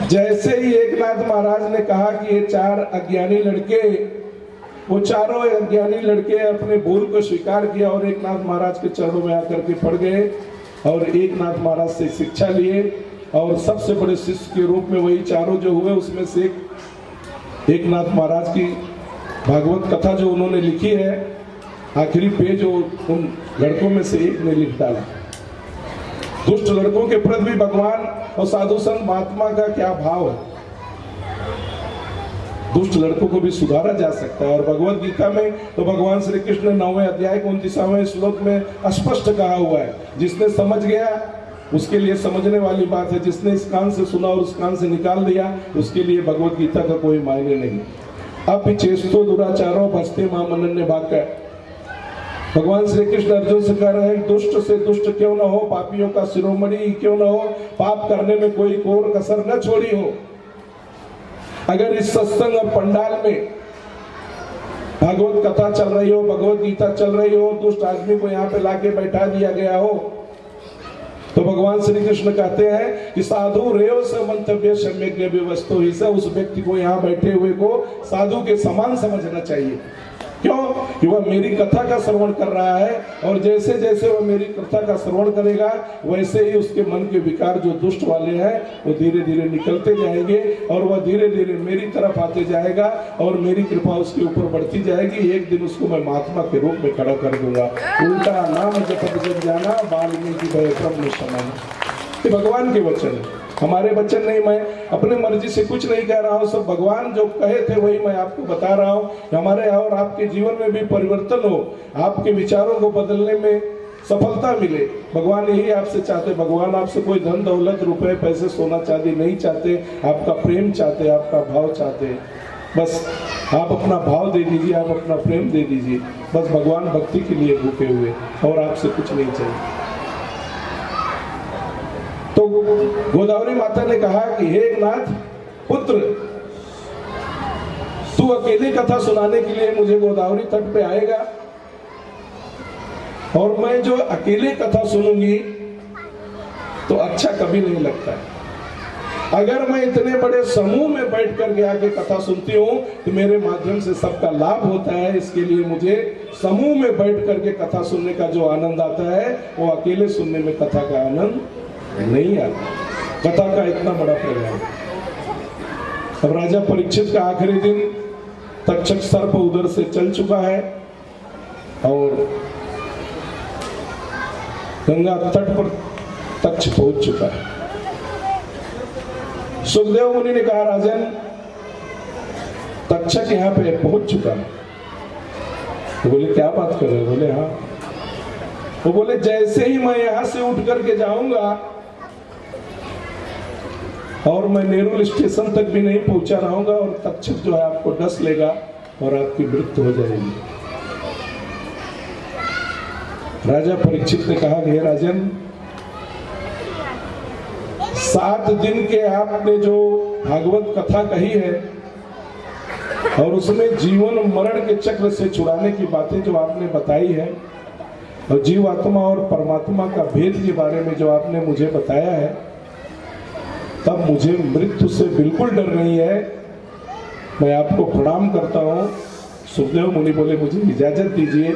जैसे ही एकनाथ महाराज ने कहा कि ये 4 अज्ञानी लड़के, वो चारों अज्ञानी लड़के अपने भूल को स्वीकार किया और एकनाथ महाराज के चरणों में आकर के पड़ गए और एकनाथ महाराज से शिक्षा लिए और सबसे बड़े शिष्य के रूप में वही चारों जो हुए, उसमें से एकनाथ महाराज की भागवत कथा जो उन्होंने लिखी है, आखिरी पेज उन लड़कों में से एक ने लिख डाला। दुष्ट लड़कों के प्रति भी भगवान और साधु संत महात्मा का क्या भाव है, दुष्ट लड़कों को भी सुधारा जा सकता है। और भगवत गीता में तो भगवान श्री कृष्ण 9वें अध्याय के 29वें श्लोक में स्पष्ट कहा हुआ है, जिसने समझ गया उसके लिए समझने वाली बात है, जिसने इस कान से सुना और उस कान से निकाल दिया उसके लिए भगवत गीता का कोई मायने नहीं। अब चेष्टो दुराचारो भस्ते मां मनन्य भाग्य, भगवान श्री कृष्ण अर्जुन से कह रहे हैं दुष्ट से दुष्ट क्यों न हो, पापियों का शिरोमणि क्यों न हो, पाप करने में कोई कोर कसर न छोड़ी हो। अगर इस सत्संग और पंडाल में भागवत कथा चल रही हो, भगवत गीता चल रही हो, दुष्ट आदमी को यहाँ पे लाके बैठा दिया गया हो, तो भगवान श्री कृष्ण कहते हैं कि साधु रेव से मंतव्य सम्यज्ञ व्यवस्थो ही, उस व्यक्ति को यहाँ बैठे हुए को साधु के समान समझना चाहिए। क्यों? कि वह मेरी कथा का श्रवण कर रहा है और जैसे जैसे वह मेरी कथा का श्रवण करेगा वैसे ही उसके मन के विकार जो दुष्ट वाले हैं वो धीरे धीरे निकलते जाएंगे और वह धीरे धीरे मेरी तरफ आते जाएगा और मेरी कृपा उसके ऊपर बढ़ती जाएगी। एक दिन उसको मैं महात्मा के रूप में खड़ा कर दूंगा। उल्टा नाम जपत जग जाना वाल्मीकि भय ब्रह्म समान, ये भगवान के वचन है, हमारे वचन नहीं। मैं अपने मर्जी से कुछ नहीं कह रहा हूँ, सब भगवान जो कहे थे वही मैं आपको बता रहा हूँ। हमारे और आपके जीवन में भी परिवर्तन हो, आपके विचारों को बदलने में सफलता मिले, भगवान यही आपसे चाहते। भगवान आपसे कोई धन दौलत रुपए पैसे सोना चांदी नहीं चाहते, आपका प्रेम चाहते, आपका भाव चाहते। बस आप अपना भाव दे दीजिए, आप अपना प्रेम दे दीजिए, बस भगवान भक्ति के लिए भूखे हुए और आपसे कुछ नहीं चाहिए। तो गोदावरी माता ने कहा कि हे एकनाथ पुत्र, तू अकेले कथा सुनाने के लिए मुझे गोदावरी तट पे आएगा और मैं जो अकेले कथा सुनूंगी तो अच्छा कभी नहीं लगता है। अगर मैं इतने बड़े समूह में बैठ कर आके कथा सुनती हूँ तो मेरे माध्यम से सबका लाभ होता है। इसके लिए मुझे समूह में बैठ करके कथा सुनने का जो आनंद आता है वो अकेले सुनने में कथा का आनंद नहीं आता। कथा का इतना बड़ा प्रभाव। अब राजा परीक्षित का आखिरी दिन, तक्षक सर्प उधर से चल चुका है और गंगा तट पर तक्ष पहुंच चुका है। सुखदेव मुनि ने कहा राजन, तक्षक यहाँ पे पहुंच चुका है। तो बोले क्या बात कर रहे हो? बोले हाँ। वो बोले जैसे ही मैं यहां से उठ करके जाऊंगा और मैं नेरुल स्टेशन तक भी नहीं पहुंचा रहूंगा और तक्षक जो है आपको डस लेगा और आपकी मृत्यु हो जाएगी। राजा परीक्षित ने कहा हे राजन, 7 दिन के आपने जो भागवत कथा कही है और उसमें जीवन मरण के चक्र से छुड़ाने की बातें जो आपने बताई है, और जीवात्मा और परमात्मा का भेद के बारे में जो आपने मुझे बताया है, तब मुझे मृत्यु से बिल्कुल डर नहीं है। मैं आपको प्रणाम करता हूँ। सुखदेव मुनि बोले मुझे इजाजत दीजिए।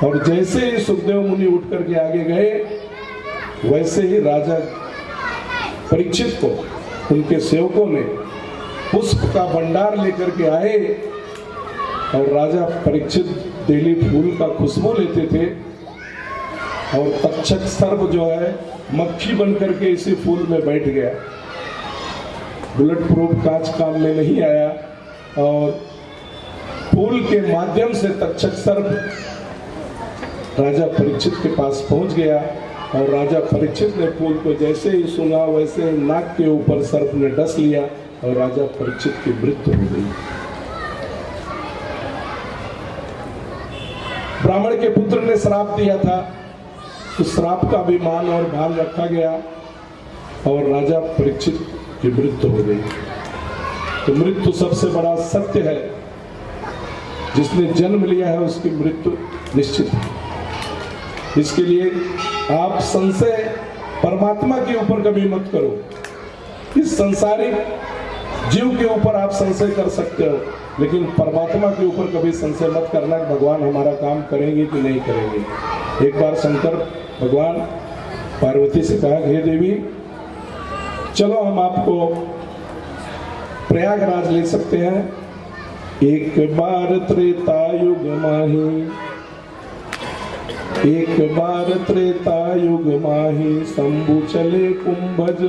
और जैसे ही सुखदेव मुनि उठ करके आगे गए, वैसे ही राजा परीक्षित को उनके सेवकों ने पुष्प का भंडार लेकर के आए। और राजा परीक्षित बेली फूल का खुशबू लेते थे, और तक्षक सर्प जो है मक्खी बन करके इसी फूल में बैठ गया। बुलेट प्रूफ कांच काम में नहीं आया, और फूल के माध्यम से तक्षक सर्प राजा परीक्षित के पास पहुंच गया। और राजा परीक्षित ने फूल को जैसे ही सूंघा, वैसे ही नाक के ऊपर सर्प ने डस लिया और राजा परीक्षित की मृत्यु हो गई। ब्राह्मण के पुत्र ने श्राप दिया था, उस श्राप का भी मान और भान रखा गया और राजा परीक्षित की मृत्यु हो गई। तो मृत्यु सबसे बड़ा सत्य है। जिसने जन्म लिया है उसकी मृत्यु निश्चित है। इसके लिए आप संशय परमात्मा के ऊपर कभी मत करो। इस संसारिक जीव के ऊपर आप संशय कर सकते हो, लेकिन परमात्मा के ऊपर कभी संशय मत करना कि भगवान हमारा काम करेंगे कि नहीं करेंगे। एक बार शंकर भगवान पार्वती से कहा, हे देवी, चलो हम आपको प्रयागराज ले सकते हैं। एक बार त्रेता युग माही, एक बार त्रेता युग माही, शंभु चले कुंभज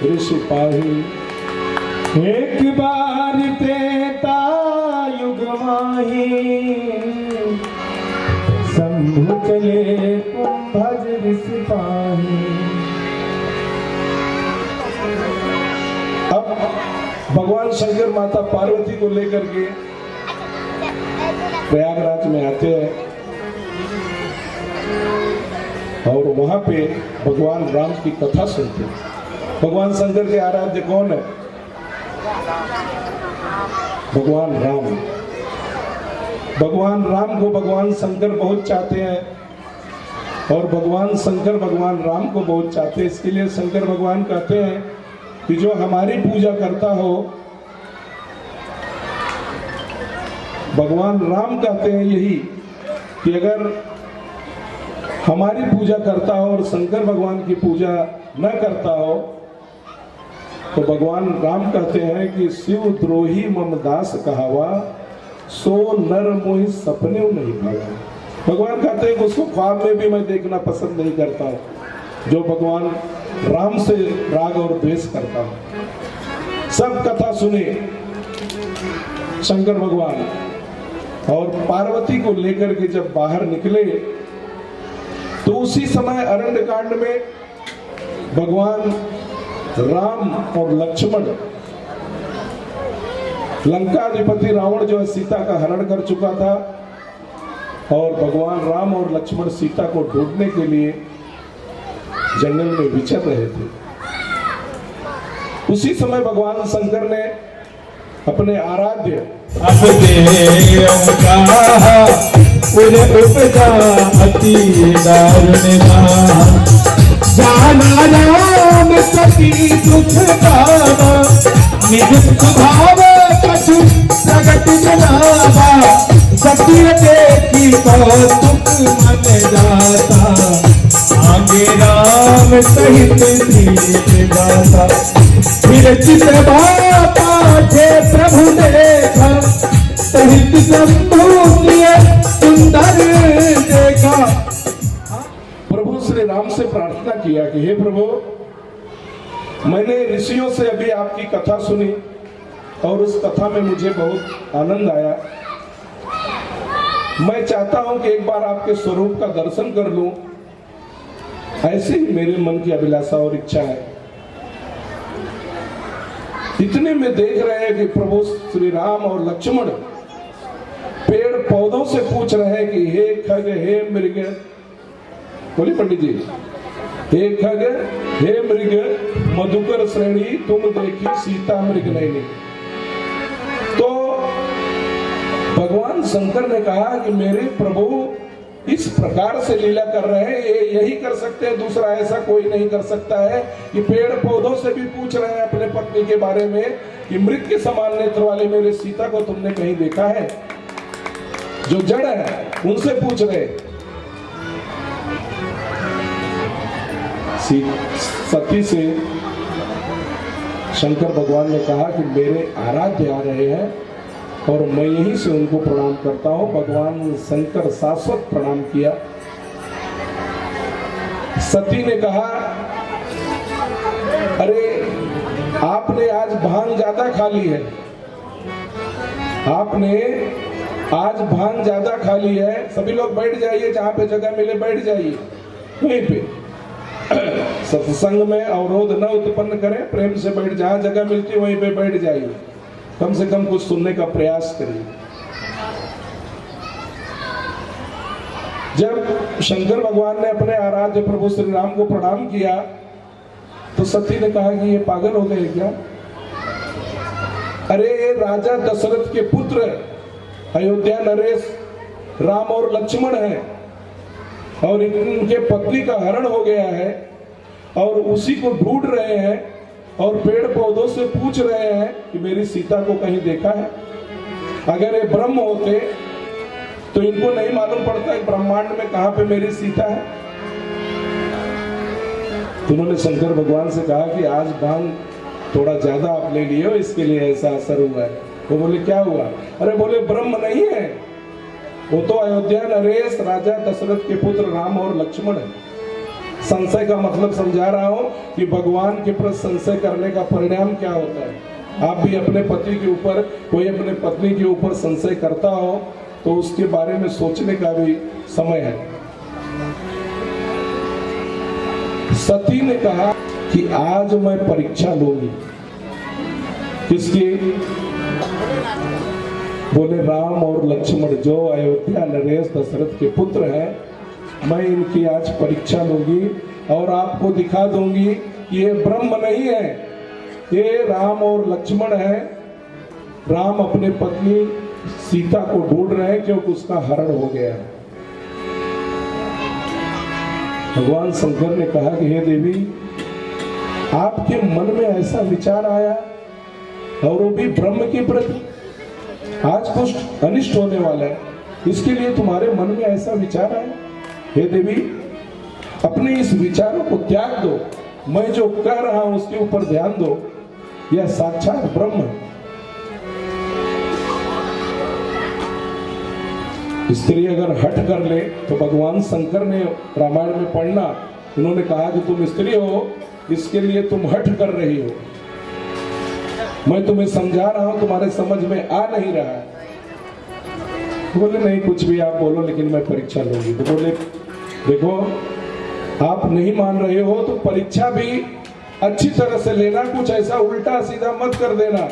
ऋषि पाही। एक बार त्रेता युग माही, शंभु चले कुंभज ऋषि पाही। अब भगवान शंकर माता पार्वती को लेकर के प्रयागराज में आते हैं, और वहां पे भगवान राम की कथा सुनते हैं। भगवान शंकर के आराध्य कौन है? भगवान राम। भगवान राम को भगवान शंकर बहुत चाहते हैं, और भगवान शंकर भगवान राम को बहुत चाहते हैं। इसके लिए शंकर भगवान कहते हैं कि जो हमारी पूजा करता हो, भगवान राम कहते हैं यही कि अगर हमारी पूजा करता हो और शंकर भगवान की पूजा न करता हो, तो भगवान राम कहते हैं कि शिव द्रोही मम दास कहावा, सो नर मोहि सपने नहीं भागा। भगवान कहते हैं कि उसको ख्वाब में भी मैं देखना पसंद नहीं करता हूँ, जो भगवान राम से राग और द्वेष करता हूँ। सब कथा सुने शंकर भगवान, और पार्वती को लेकर के जब बाहर निकले, तो उसी समय अरण्य कांड में भगवान राम और लक्ष्मण, लंकाधिपति रावण जो है सीता का हरण कर चुका था, और भगवान राम और लक्ष्मण सीता को ढूंढने के लिए जंगल में विचर रहे थे। उसी समय भगवान शंकर ने अपने आराध्य उपजा अति दारुण जाना राम सती दुख दावा, निज स्वभाव कछु प्रगट जनावा, सती देखी कौतुक मन जाता, आगे राम सहित प्रीत गाता। फिर चित्र पाठे प्रभु देखा, सहित शंभु सुंदर देखा। प्रभु श्री राम से प्रार्थना किया कि हे प्रभु, मैंने ऋषियों से अभी आपकी कथा सुनी, और उस कथा में मुझे बहुत आनंद आया। मैं चाहता हूं कि एक बार आपके स्वरूप का दर्शन कर लूं। ऐसे ही मेरे मन की अभिलाषा और इच्छा है। इतने में देख रहे हैं कि प्रभु श्री राम और लक्ष्मण पेड़ पौधों से पूछ रहे हैं कि हे खग, हे मृग, बोलिए पंडित जी, हे खग, हे मृग, मधुकर श्रेणी तुम देखी सीता मृग नैनी। तो भगवान शंकर ने कहा कि मेरे प्रभु, इस प्रकार से लीला कर रहे हैं। ये यही कर सकते हैं, दूसरा ऐसा कोई नहीं कर सकता है कि पेड़ पौधों से भी पूछ रहे हैं अपने पत्नी के बारे में कि मृत के समान नेत्र वाले मेरे सीता को तुमने कहीं देखा है? जो जड़ है उनसे पूछ रहे। सती से शंकर भगवान ने कहा कि मेरे आराध्य आ रहे हैं और मैं यहीं से उनको प्रणाम करता हूं। भगवान शंकर शाश्वत प्रणाम किया। सती ने कहा, अरे आपने आज भांग ज्यादा खा ली है, आपने आज भांग ज्यादा खा ली है। सभी लोग बैठ जाइए, जहां पे जगह मिले बैठ जाइए वहीं पे। सत्संग में अवरोध न उत्पन्न करें, प्रेम से बैठ, जहां जगह मिलती है वहीं पे बैठ जाइए, कम से कम कुछ सुनने का प्रयास करिए। जब शंकर भगवान ने अपने आराध्य प्रभु श्री राम को प्रणाम किया तो सती ने कहा कि ये पागल हो गए क्या? अरे ये राजा दशरथ के पुत्र अयोध्या नरेश राम और लक्ष्मण हैं और इनके पत्नी का हरण हो गया है और उसी को ढूंढ रहे हैं और पेड़ पौधों से पूछ रहे हैं कि मेरी सीता को कहीं देखा है। अगर ये ब्रह्म होते तो इनको नहीं मालूम पड़ता कि ब्रह्मांड में कहां पे मेरी सीता है। उन्होंने शंकर भगवान से कहा कि आज भांग थोड़ा ज्यादा आप ले लिए हो, इसके लिए ऐसा असर हुआ है। वो बोले क्या हुआ? अरे बोले ब्रह्म नहीं है, वो तो अयोध्या नरेश राजा दशरथ के पुत्र राम और लक्ष्मण है। संशय का मतलब समझा रहा हूं कि भगवान के प्रति संशय करने का परिणाम क्या होता है। आप भी अपने पति के ऊपर, कोई अपने पत्नी के ऊपर संशय करता हो तो उसके बारे में सोचने का भी समय है। सती ने कहा कि आज मैं परीक्षा लूंगी। किसकी? बोले राम और लक्ष्मण जो अयोध्या नरेश दशरथ के पुत्र हैं, मैं इनकी आज परीक्षा लूंगी और आपको दिखा दूंगी कि ये ब्रह्म नहीं है, ये राम और लक्ष्मण है। राम अपने पत्नी सीता को ढूंढ रहे हैं क्योंकि उसका हरण हो गया है। भगवान शंकर ने कहा कि हे देवी, आपके मन में ऐसा विचार आया और वो भी ब्रह्म के प्रति, आज कुछ अनिष्ट होने वाला है, इसके लिए तुम्हारे मन में ऐसा विचार आया। हे देवी, अपने इस विचारों को त्याग दो, मैं जो कह रहा हूं उसके ऊपर ध्यान दो, यह साक्षात ब्रह्म है। स्त्री अगर हट कर ले तो भगवान शंकर ने रामायण में पढ़ना, उन्होंने कहा कि तुम स्त्री हो, इसके लिए तुम हट कर रही हो, मैं तुम्हें समझा रहा हूं, तुम्हारे समझ में आ नहीं रहा है। बोले नहीं कुछ भी आप बोलो, लेकिन मैं परीक्षा लूंगी। तो बोले देखो, आप नहीं मान रहे हो तो परीक्षा भी अच्छी तरह से लेना, कुछ ऐसा उल्टा सीधा मत कर देना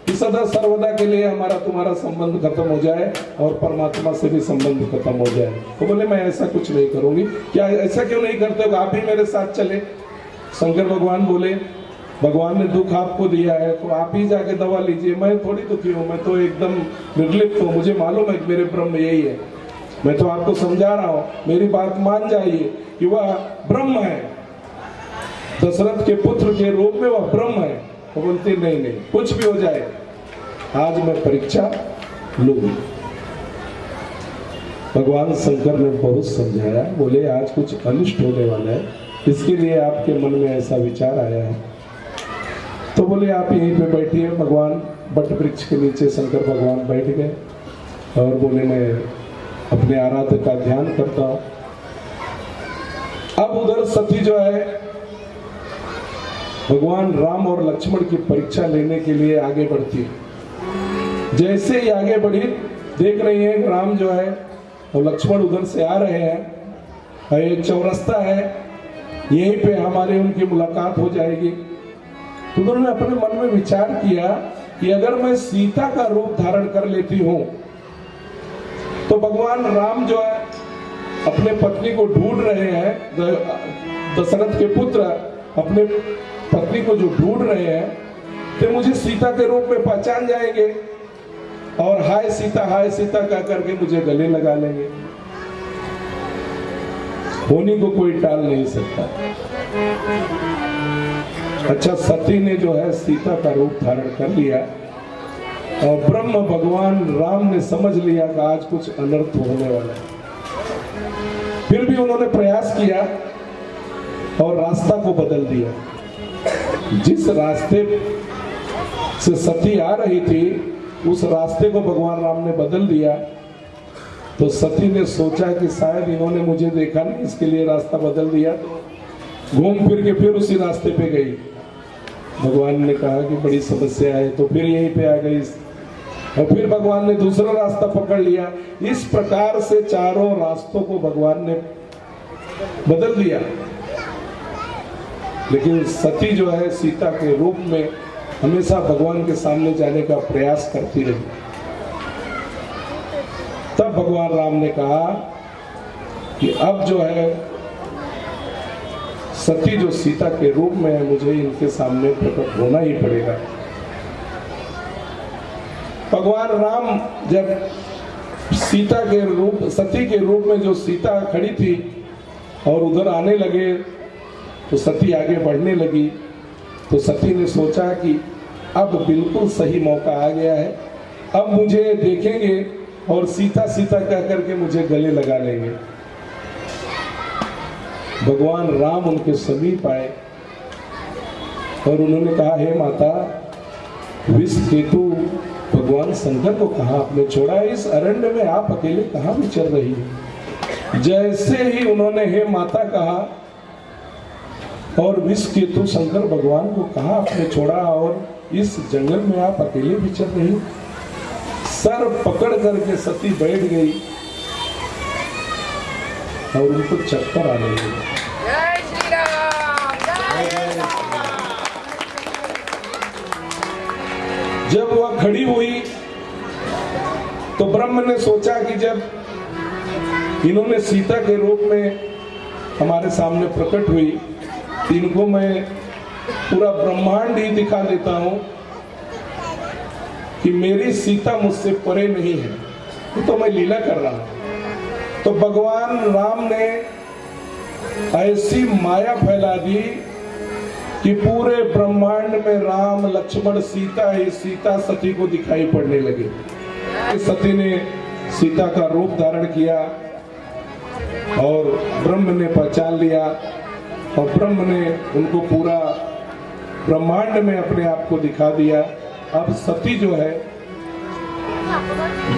कि सदा सर्वदा के लिए हमारा तुम्हारा संबंध खत्म हो जाए और परमात्मा से भी संबंध खत्म हो जाए। तो बोले मैं ऐसा कुछ नहीं करूंगी। क्या ऐसा क्यों नहीं करते हो? आप भी मेरे साथ चले। शंकर भगवान बोले, भगवान ने दुख आपको दिया है तो आप ही जाके दवा लीजिए, मैं थोड़ी दुखी हूं, मैं तो एकदम निर्लिप्त हूं, मुझे मालूम है कि मेरे ब्रह्म यही है। मैं तो आपको समझा रहा हूं, मेरी बात मान जाइए कि वह ब्रह्म है, दशरथ के पुत्र के रूप में वह ब्रह्म है। वो बोलते नहीं नहीं, कुछ भी हो जाए, आज मैं परीक्षा लूंगी। भगवान शंकर ने बहुत समझाया, बोले आज कुछ अनिष्ट होने वाला है, इसके लिए आपके मन में ऐसा विचार आया है। तो बोले आप यहीं पे बैठिए। भगवान बट वृक्ष के नीचे शंकर भगवान बैठ गए और बोले मैं अपने आराध्य का ध्यान करता हूं। अब उधर सती जो है भगवान राम और लक्ष्मण की परीक्षा लेने के लिए आगे बढ़ती है। जैसे ही आगे बढ़ी, देख रही है राम जो है और लक्ष्मण उधर से आ रहे हैं, एक चौरस्ता है, यहीं पे हमारी उनकी मुलाकात हो जाएगी। तो उन्होंने अपने मन में विचार किया कि अगर मैं सीता का रूप धारण कर लेती हूं तो भगवान राम जो है अपने पत्नी को ढूंढ रहे हैं, दशरथ के पुत्र अपने पत्नी को जो ढूंढ रहे हैं, तो मुझे सीता के रूप में पहचान जाएंगे और हाय सीता कह करके मुझे गले लगा लेंगे। होनी को कोई टाल नहीं सकता। अच्छा, सती ने जो है सीता का रूप धारण कर लिया और ब्रह्म भगवान राम ने समझ लिया कि आज कुछ अनर्थ होने वाला है। फिर भी उन्होंने प्रयास किया और रास्ता को बदल दिया। जिस रास्ते से सती आ रही थी उस रास्ते को भगवान राम ने बदल दिया। तो सती ने सोचा कि शायद इन्होंने मुझे देखा नहीं, इसके लिए रास्ता बदल दिया। घूम फिर के फिर उसी रास्ते पे गई। भगवान ने कहा कि बड़ी समस्या है, तो फिर यहीं पे आ गई और फिर भगवान ने दूसरा रास्ता पकड़ लिया। इस प्रकार से चारों रास्तों को भगवान ने बदल दिया। लेकिन सती जो है सीता के रूप में हमेशा भगवान के सामने जाने का प्रयास करती रही। तब भगवान राम ने कहा कि अब जो है सती जो सीता के रूप में है, मुझे इनके सामने प्रकट होना ही पड़ेगा। भगवान राम जब सती के रूप में जो सीता खड़ी थी और उधर आने लगे तो सती आगे बढ़ने लगी। तो सती ने सोचा कि अब बिल्कुल सही मौका आ गया है, अब मुझे देखेंगे और सीता सीता कह करके मुझे गले लगा लेंगे। भगवान राम उनके समीप आए और उन्होंने कहा, हे माता, विष केतु भगवान शंकर को कहाँ आपने छोड़ा है? इस अरण्य में आप अकेले कहाँ विचर रही है? जैसे ही उन्होंने हे माता कहा और विष केतु शंकर भगवान को कहा आपने छोड़ा और इस जंगल में आप अकेले विचर रही, सर पकड़ करके सती बैठ गई और उनको चक्कर आने लगे। जय श्री राम, जय जब वह खड़ी हुई तो ब्रह्म ने सोचा कि जब इन्होंने सीता के रूप में हमारे सामने प्रकट हुई, इनको मैं पूरा ब्रह्मांड ही दिखा देता हूं कि मेरी सीता मुझसे परे नहीं है, ये तो मैं लीला कर रहा हूं। तो भगवान राम ने ऐसी माया फैला दी कि पूरे ब्रह्मांड में राम लक्ष्मण सीता ही सीता सती को दिखाई पड़ने लगे। सती ने सीता का रूप धारण किया और ब्रह्म ने पहचान लिया और ब्रह्म ने उनको पूरा ब्रह्मांड में अपने आप को दिखा दिया। अब सती जो है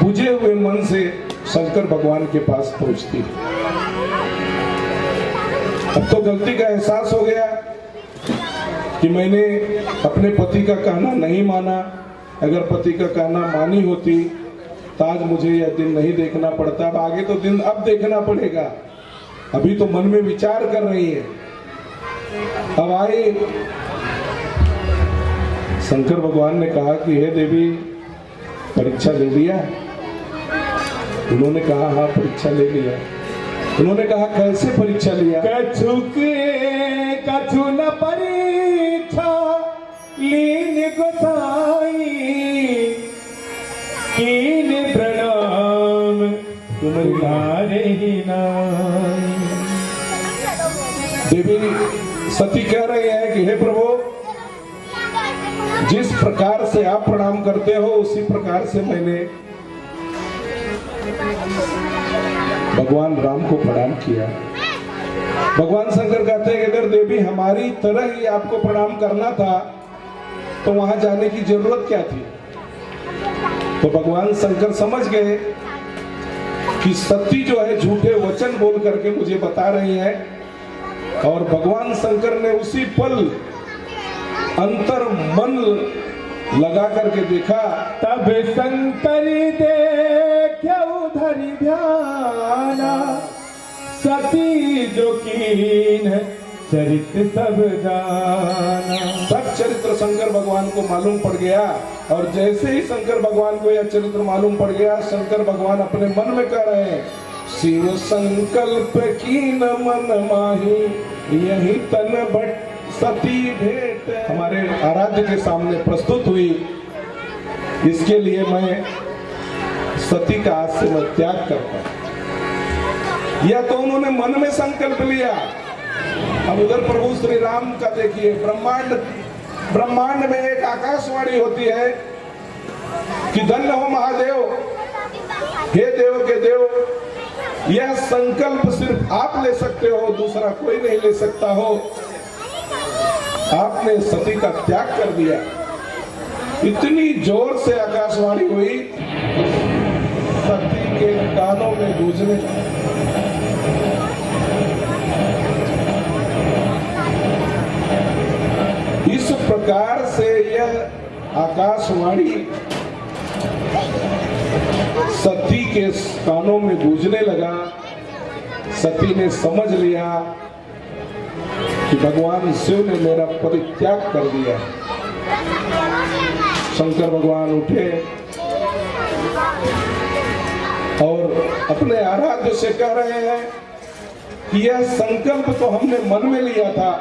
बुझे हुए मन से शंकर भगवान के पास पहुंचती है। अब तो गलती का एहसास हो गया कि मैंने अपने पति का कहना नहीं माना। अगर पति का कहना मानी होती तो आज मुझे यह दिन नहीं देखना पड़ता। अब आगे तो दिन अब देखना पड़ेगा। अभी तो मन में विचार कर रही है। अब आए शंकर भगवान ने कहा कि हे देवी, परीक्षा ले लिया? उन्होंने कहा हाँ, परीक्षा ले लिया। उन्होंने कहा कैसे परीक्षा लिया? कछु न परीक्षा लीन गोसाई, कीन प्रणाम तुम्हारे ही नाई। देवी सती कह रहे हैं कि हे प्रभु, जिस प्रकार से आप प्रणाम करते हो उसी प्रकार से मैंने भगवान राम को प्रणाम किया। भगवान शंकर कहते हैं कि अगर देवी हमारी तरह ही आपको प्रणाम करना था तो वहां जाने की जरूरत क्या थी? तो भगवान शंकर समझ गए कि सती जो है झूठे वचन बोल करके मुझे बता रही है। और भगवान शंकर ने उसी पल अंतर मन लगा करके देखा। तब शंकर देखा उधर ध्याना, सती जो कीन चरित्र सब जाना। सब चरित्र शंकर भगवान को मालूम पड़ गया। और जैसे ही शंकर भगवान को यह चरित्र मालूम पड़ गया, शंकर भगवान अपने मन में कह रहे हैं, शिव संकल्प कीन मन माही, यही तन बट सती भेंट हमारे आराध्य के सामने प्रस्तुत हुई। इसके लिए मैं सती का आज से मैं त्याग करता हूं। या तो उन्होंने मन में संकल्प लिया। अब उधर प्रभु श्री राम का देखिए, ब्रह्मांड में एक आकाशवाणी होती है कि धन्य हो महादेव, हे देव के देव, यह संकल्प सिर्फ आप ले सकते हो, दूसरा कोई नहीं ले सकता हो। आपने सती का त्याग कर दिया। इतनी जोर से आकाशवाणी हुई, सती के कानों में गूंजने लगा। इस प्रकार से यह आकाशवाणी सती के कानों में गूंजने लगा। सती ने समझ लिया कि भगवान शिव ने मेरा परित्याग कर दिया। शंकर भगवान उठे और अपने आराध्य से कह रहे हैं कि यह संकल्प तो हमने मन में लिया था,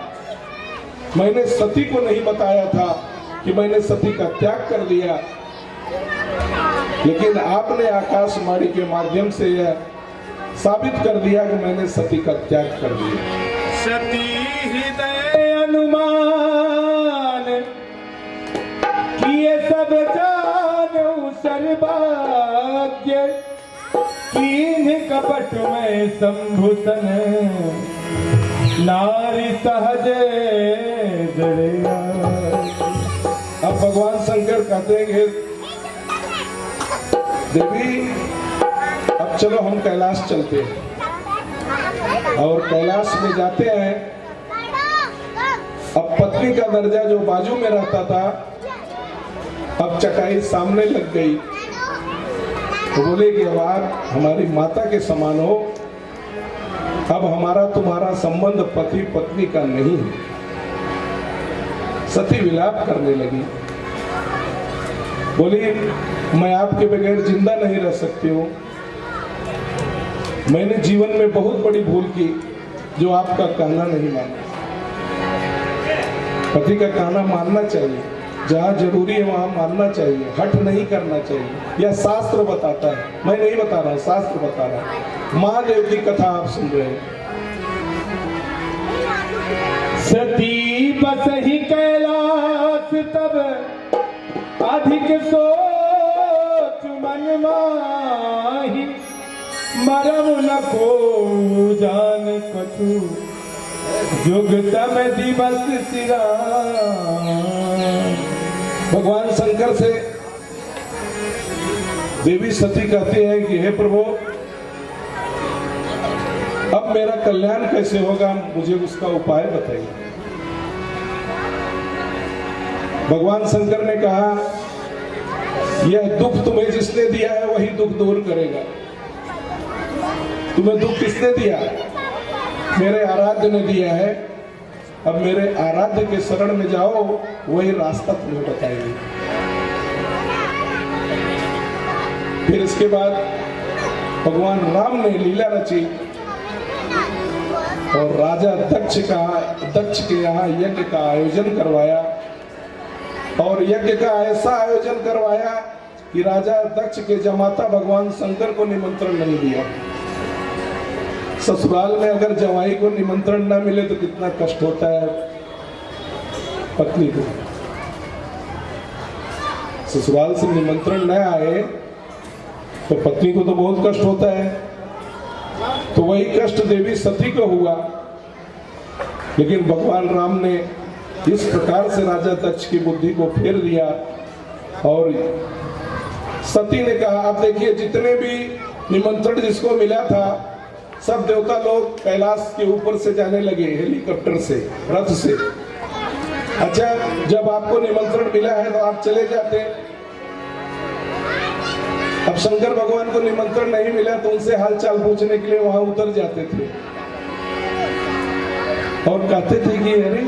मैंने सती को नहीं बताया था कि मैंने सती का त्याग कर दिया, लेकिन आपने आकाशवाणी के माध्यम से यह साबित कर दिया कि मैंने सती का त्याग कर दिया। सती हृदय अनुमान किए सब जानऊ सर्वभाग्य, कीन्ह कपट में संभूषण नारी सहज जड़ेया। अब भगवान शंकर कहते हैं देवी, अब चलो हम कैलाश चलते हैं। और कैलाश में जाते हैं। अब पत्नी का दर्जा जो बाजू में रहता था, अब चटाई सामने लग गई। तो बोले कि अब आप हमारी माता के समान हो, अब हमारा तुम्हारा संबंध पति पत्नी का नहीं है। सती विलाप करने लगी, बोली मैं आपके बगैर जिंदा नहीं रह सकती हूँ। मैंने जीवन में बहुत बड़ी भूल की जो आपका कहना नहीं माना। पति का कहना मानना चाहिए, जहाँ जरूरी है वहां मानना चाहिए, हठ नहीं करना चाहिए। यह शास्त्र बताता है, मैं नहीं बता रहा, शास्त्र बता रहा है। महादेव की कथा आप सुन रहे हैं। सती बस ही कैलाश तब अधिक सोच मन माही, मरम न को जान कछु जुग तम दिवस सिरा। भगवान शंकर से देवी सती कहते हैं कि हे प्रभु, अब मेरा कल्याण कैसे होगा, मुझे उसका उपाय बताइए। भगवान शंकर ने कहा, यह दुख तुम्हें जिसने दिया है वही दुख दूर करेगा। तुम्हें दुख किसने दिया? मेरे आराध्य ने दिया है। अब मेरे आराध्य के शरण में जाओ, वही रास्ता तुम्हें बताएंगे। फिर इसके बाद भगवान राम ने लीला रची और राजा दक्ष के यहाँ यज्ञ का आयोजन करवाया। और यज्ञ का ऐसा आयोजन करवाया कि राजा दक्ष के जमाता भगवान शंकर को निमंत्रण नहीं दिया। ससुराल में अगर जवाई को निमंत्रण न मिले तो कितना कष्ट होता है पत्नी को। ससुराल से निमंत्रण न आए तो पत्नी को तो बहुत कष्ट होता है। तो वही कष्ट देवी सती को हुआ। लेकिन भगवान राम ने इस प्रकार से राजा दक्ष की बुद्धि को फेर दिया और सती ने कहा, आप देखिए जितने भी निमंत्रण जिसको मिला था सब देवता लोग कैलाश के ऊपर से जाने लगे, हेलीकॉप्टर से, रथ से। अच्छा, जब आपको निमंत्रण मिला है तो आप चले जाते। अब शंकर भगवान को निमंत्रण नहीं मिला तो उनसे हालचाल पूछने के लिए वहां उतर जाते थे और कहते थे कि अरे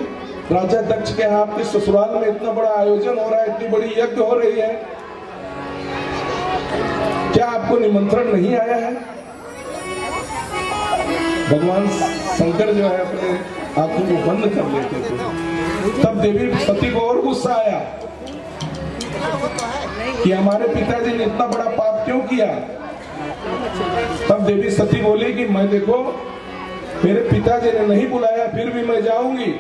राजा दक्ष के यहाँ आपके ससुराल में इतना बड़ा आयोजन हो रहा है, इतनी बड़ी यज्ञ हो रही है, क्या आपको निमंत्रण नहीं आया है? भगवान शंकर जो है अपने आंखों को बंद कर लेते थे। तब देवी सती को और गुस्सा आया कि हमारे पिताजी ने इतना बड़ा पाप क्यों किया। तब देवी सती बोली कि मैं देखो मेरे पिताजी ने नहीं बुलाया फिर भी मैं जाऊंगी।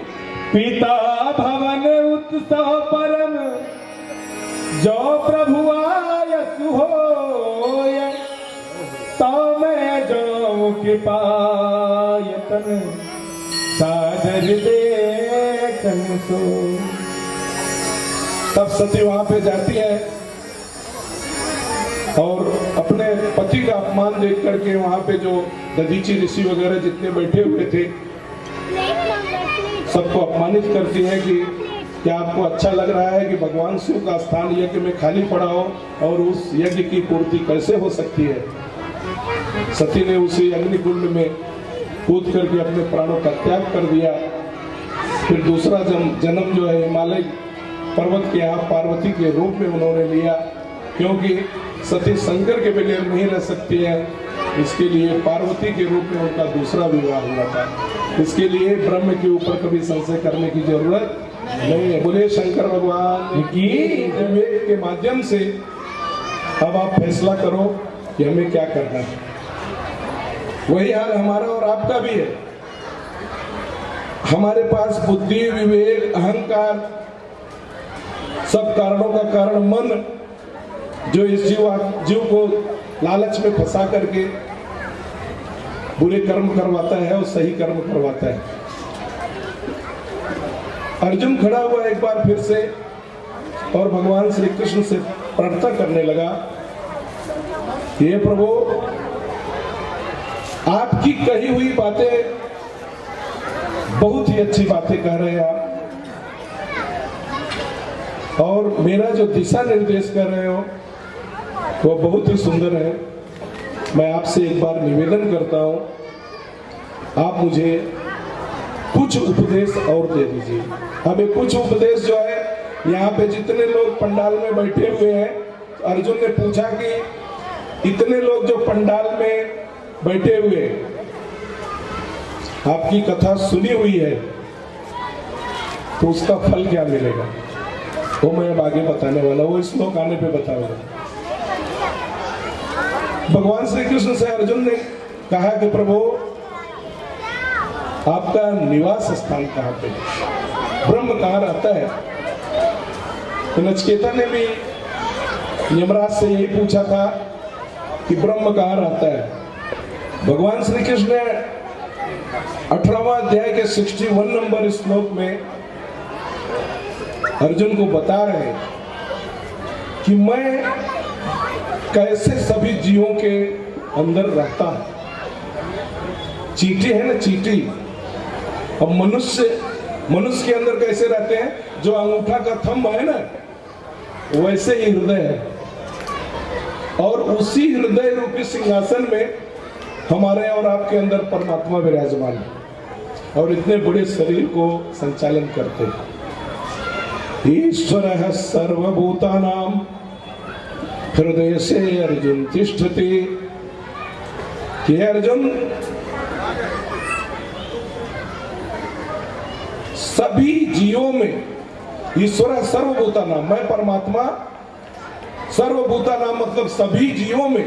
पिता भवन उत्सव परम जो प्रभु आयस होय, तो मैं जाऊं कृपायतन सादर देखन सो। तब सती वहां पे जाती है और अपने पति का अपमान देख करके वहां पे जो दधीची ऋषि वगैरह जितने बैठे हुए थे सबको अपमानित करती है कि क्या आपको अच्छा लग रहा है कि भगवान शिव का स्थान यज्ञ में खाली पड़ा हो और उस यज्ञ की पूर्ति कैसे हो सकती है। सती ने उसी अग्निकुंड में कूद करके अपने प्राणों का त्याग कर दिया। फिर दूसरा जन्म जो है हिमालय पर्वत के यहाँ पार्वती के रूप में उन्होंने लिया, क्योंकि सती शंकर के बगैर नहीं रह सकती है, इसके लिए पार्वती के रूप में उनका दूसरा विवाह हुआ था। इसके लिए ब्रह्म के ऊपर कभी संशय करने की जरूरत नहीं है। बोले शंकर भगवान की। विवेक के माध्यम से अब आप फैसला करो कि हमें क्या करना है। वही हाल हमारा और आपका भी है। हमारे पास बुद्धि, विवेक, अहंकार, सब कारणों का कारण मन, जो इस जीव को लालच में फंसा करके बुरे कर्म करवाता है और सही कर्म करवाता है। अर्जुन खड़ा हुआ एक बार फिर से और भगवान श्री कृष्ण से प्रार्थना करने लगा, हे प्रभु आपकी कही हुई बातें बहुत ही अच्छी बातें कह रहे हैं आप, और मेरा जो दिशा निर्देश कर रहे हो वो बहुत ही सुंदर है। मैं आपसे एक बार निवेदन करता हूं, आप मुझे कुछ उपदेश और दे दीजिए। हमें कुछ उपदेश जो है, यहाँ पे जितने लोग पंडाल में बैठे हुए हैं, अर्जुन ने पूछा कि इतने लोग जो पंडाल में बैठे हुए आपकी कथा सुनी हुई है तो उसका फल क्या मिलेगा, वो मैं अब आगे बताने वाला, वो श्लोक आने पे बताऊंगा। भगवान श्री कृष्ण से अर्जुन ने कहा कि प्रभु आपका निवास स्थान कहाँ पे, ब्रह्म कहाँ रहता है। तो नचिकेता ने भी यमराज से यही पूछा था कि ब्रह्म कहाँ रहता है। भगवान श्री कृष्ण ने 18वां अध्याय के 61 नंबर श्लोक में अर्जुन को बता रहे हैं कि मैं कैसे सभी जीवों के अंदर रहता हूं। चींटी है ना, चींटी, अब मनुष्य के अंदर कैसे रहते हैं, जो अंगूठा का थंब है ना वैसे ही हृदय है, और उसी हृदय रूपी सिंहासन में हमारे और आपके अंदर परमात्मा विराजमान है और इतने बड़े शरीर को संचालन करते हैं। ईश्वरः सर्वभूतानां हृदय से अर्जुन तिष्ठति। कि अर्जुन सभी जीवों में, ईश्वर सर्वभूतानां, मैं परमात्मा सर्वभूतानां मतलब सभी जीवों में,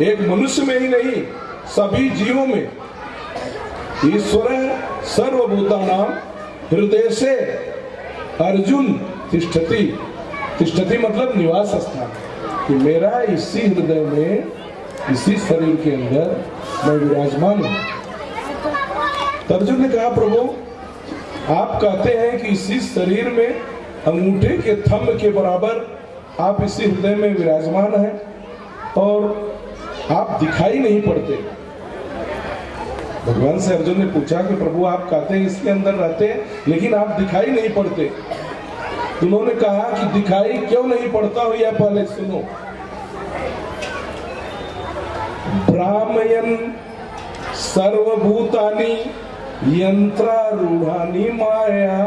एक मनुष्य में ही नहीं सभी जीवों में, ईश्वर सर्वभूतानां हृदय से अर्जुन तिष्ठति। तिष्ठति मतलब निवास स्थान, कि मेरा इसी हृदय में, इसी शरीर के अंदर मैं विराजमान हूं। तो अर्जुन ने कहा प्रभु आप कहते हैं कि इसी शरीर में अंगूठे के थंब के बराबर आप इसी हृदय में विराजमान हैं और आप दिखाई नहीं पड़ते। भगवान से अर्जुन ने पूछा कि प्रभु आप कहते हैं इसके अंदर रहते हैं लेकिन आप दिखाई नहीं पड़ते। उन्होंने कहा कि दिखाई क्यों नहीं पड़ता हो यह पहले सुनो। भ्रामयन् सर्वभूतानि यंत्रारूढ़ानि माया।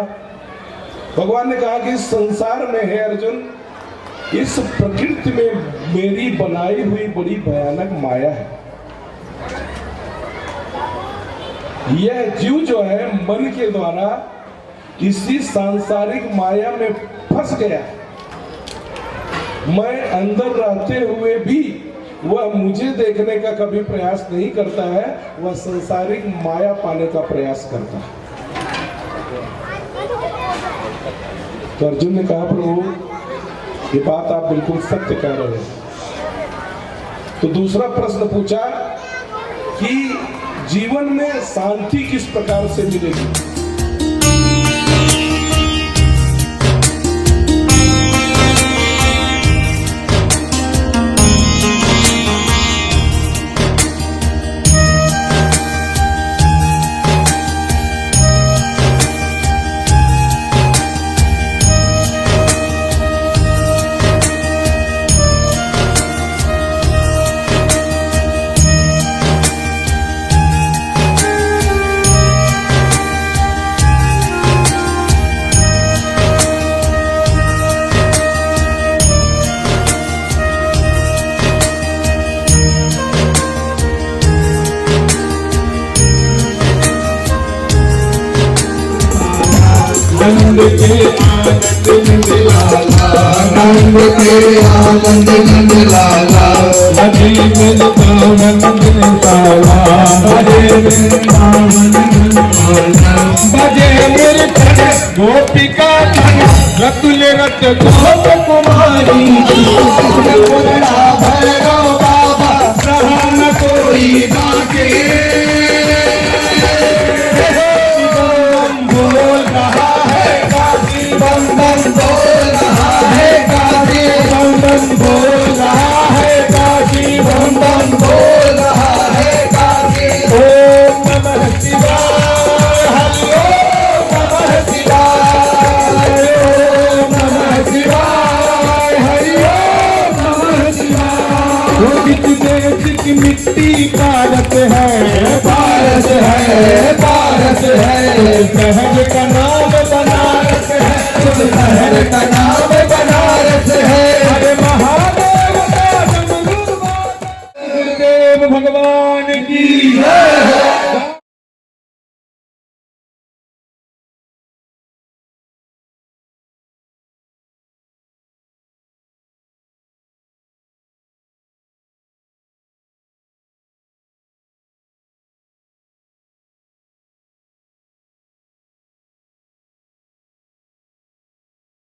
भगवान ने कहा कि इस संसार में है अर्जुन, इस प्रकृति में मेरी बनाई हुई बड़ी भयानक माया है। यह जीव जो है मन के द्वारा इसी सांसारिक माया में फंस गया। मैं अंदर रहते हुए भी वह मुझे देखने का कभी प्रयास नहीं करता है, वह संसारिक माया पाने का प्रयास करता है। तो अर्जुन ने कहा प्रभु ये बात आप बिल्कुल सत्य कह रहे हैं। तो दूसरा प्रश्न पूछा कि जीवन में शांति किस प्रकार से मिलेगी। नंद के आनंद नंद लाला, नंद के आनंद नंद लाला, हरे वृंदावन साला, हरे वृंदावन बजे मेरे गोपिका रतुल रत गोप कुमारी, भैरव बाबा रहा न कोई बाके, बोल रहा है काशी बम बम, बोल रहा है काशी बम बम बोल रहा है काशी बम बम, बोल रहा है काशी। ओम नमः शिवाय, हरि ओम नमः शिवाय, ओम नमः शिवाय, हरि ओम नमः शिवाय। वो किस देश की मिट्टी भारत है, भारत है, भारत है, शहर का नाम बनारस है, शहर का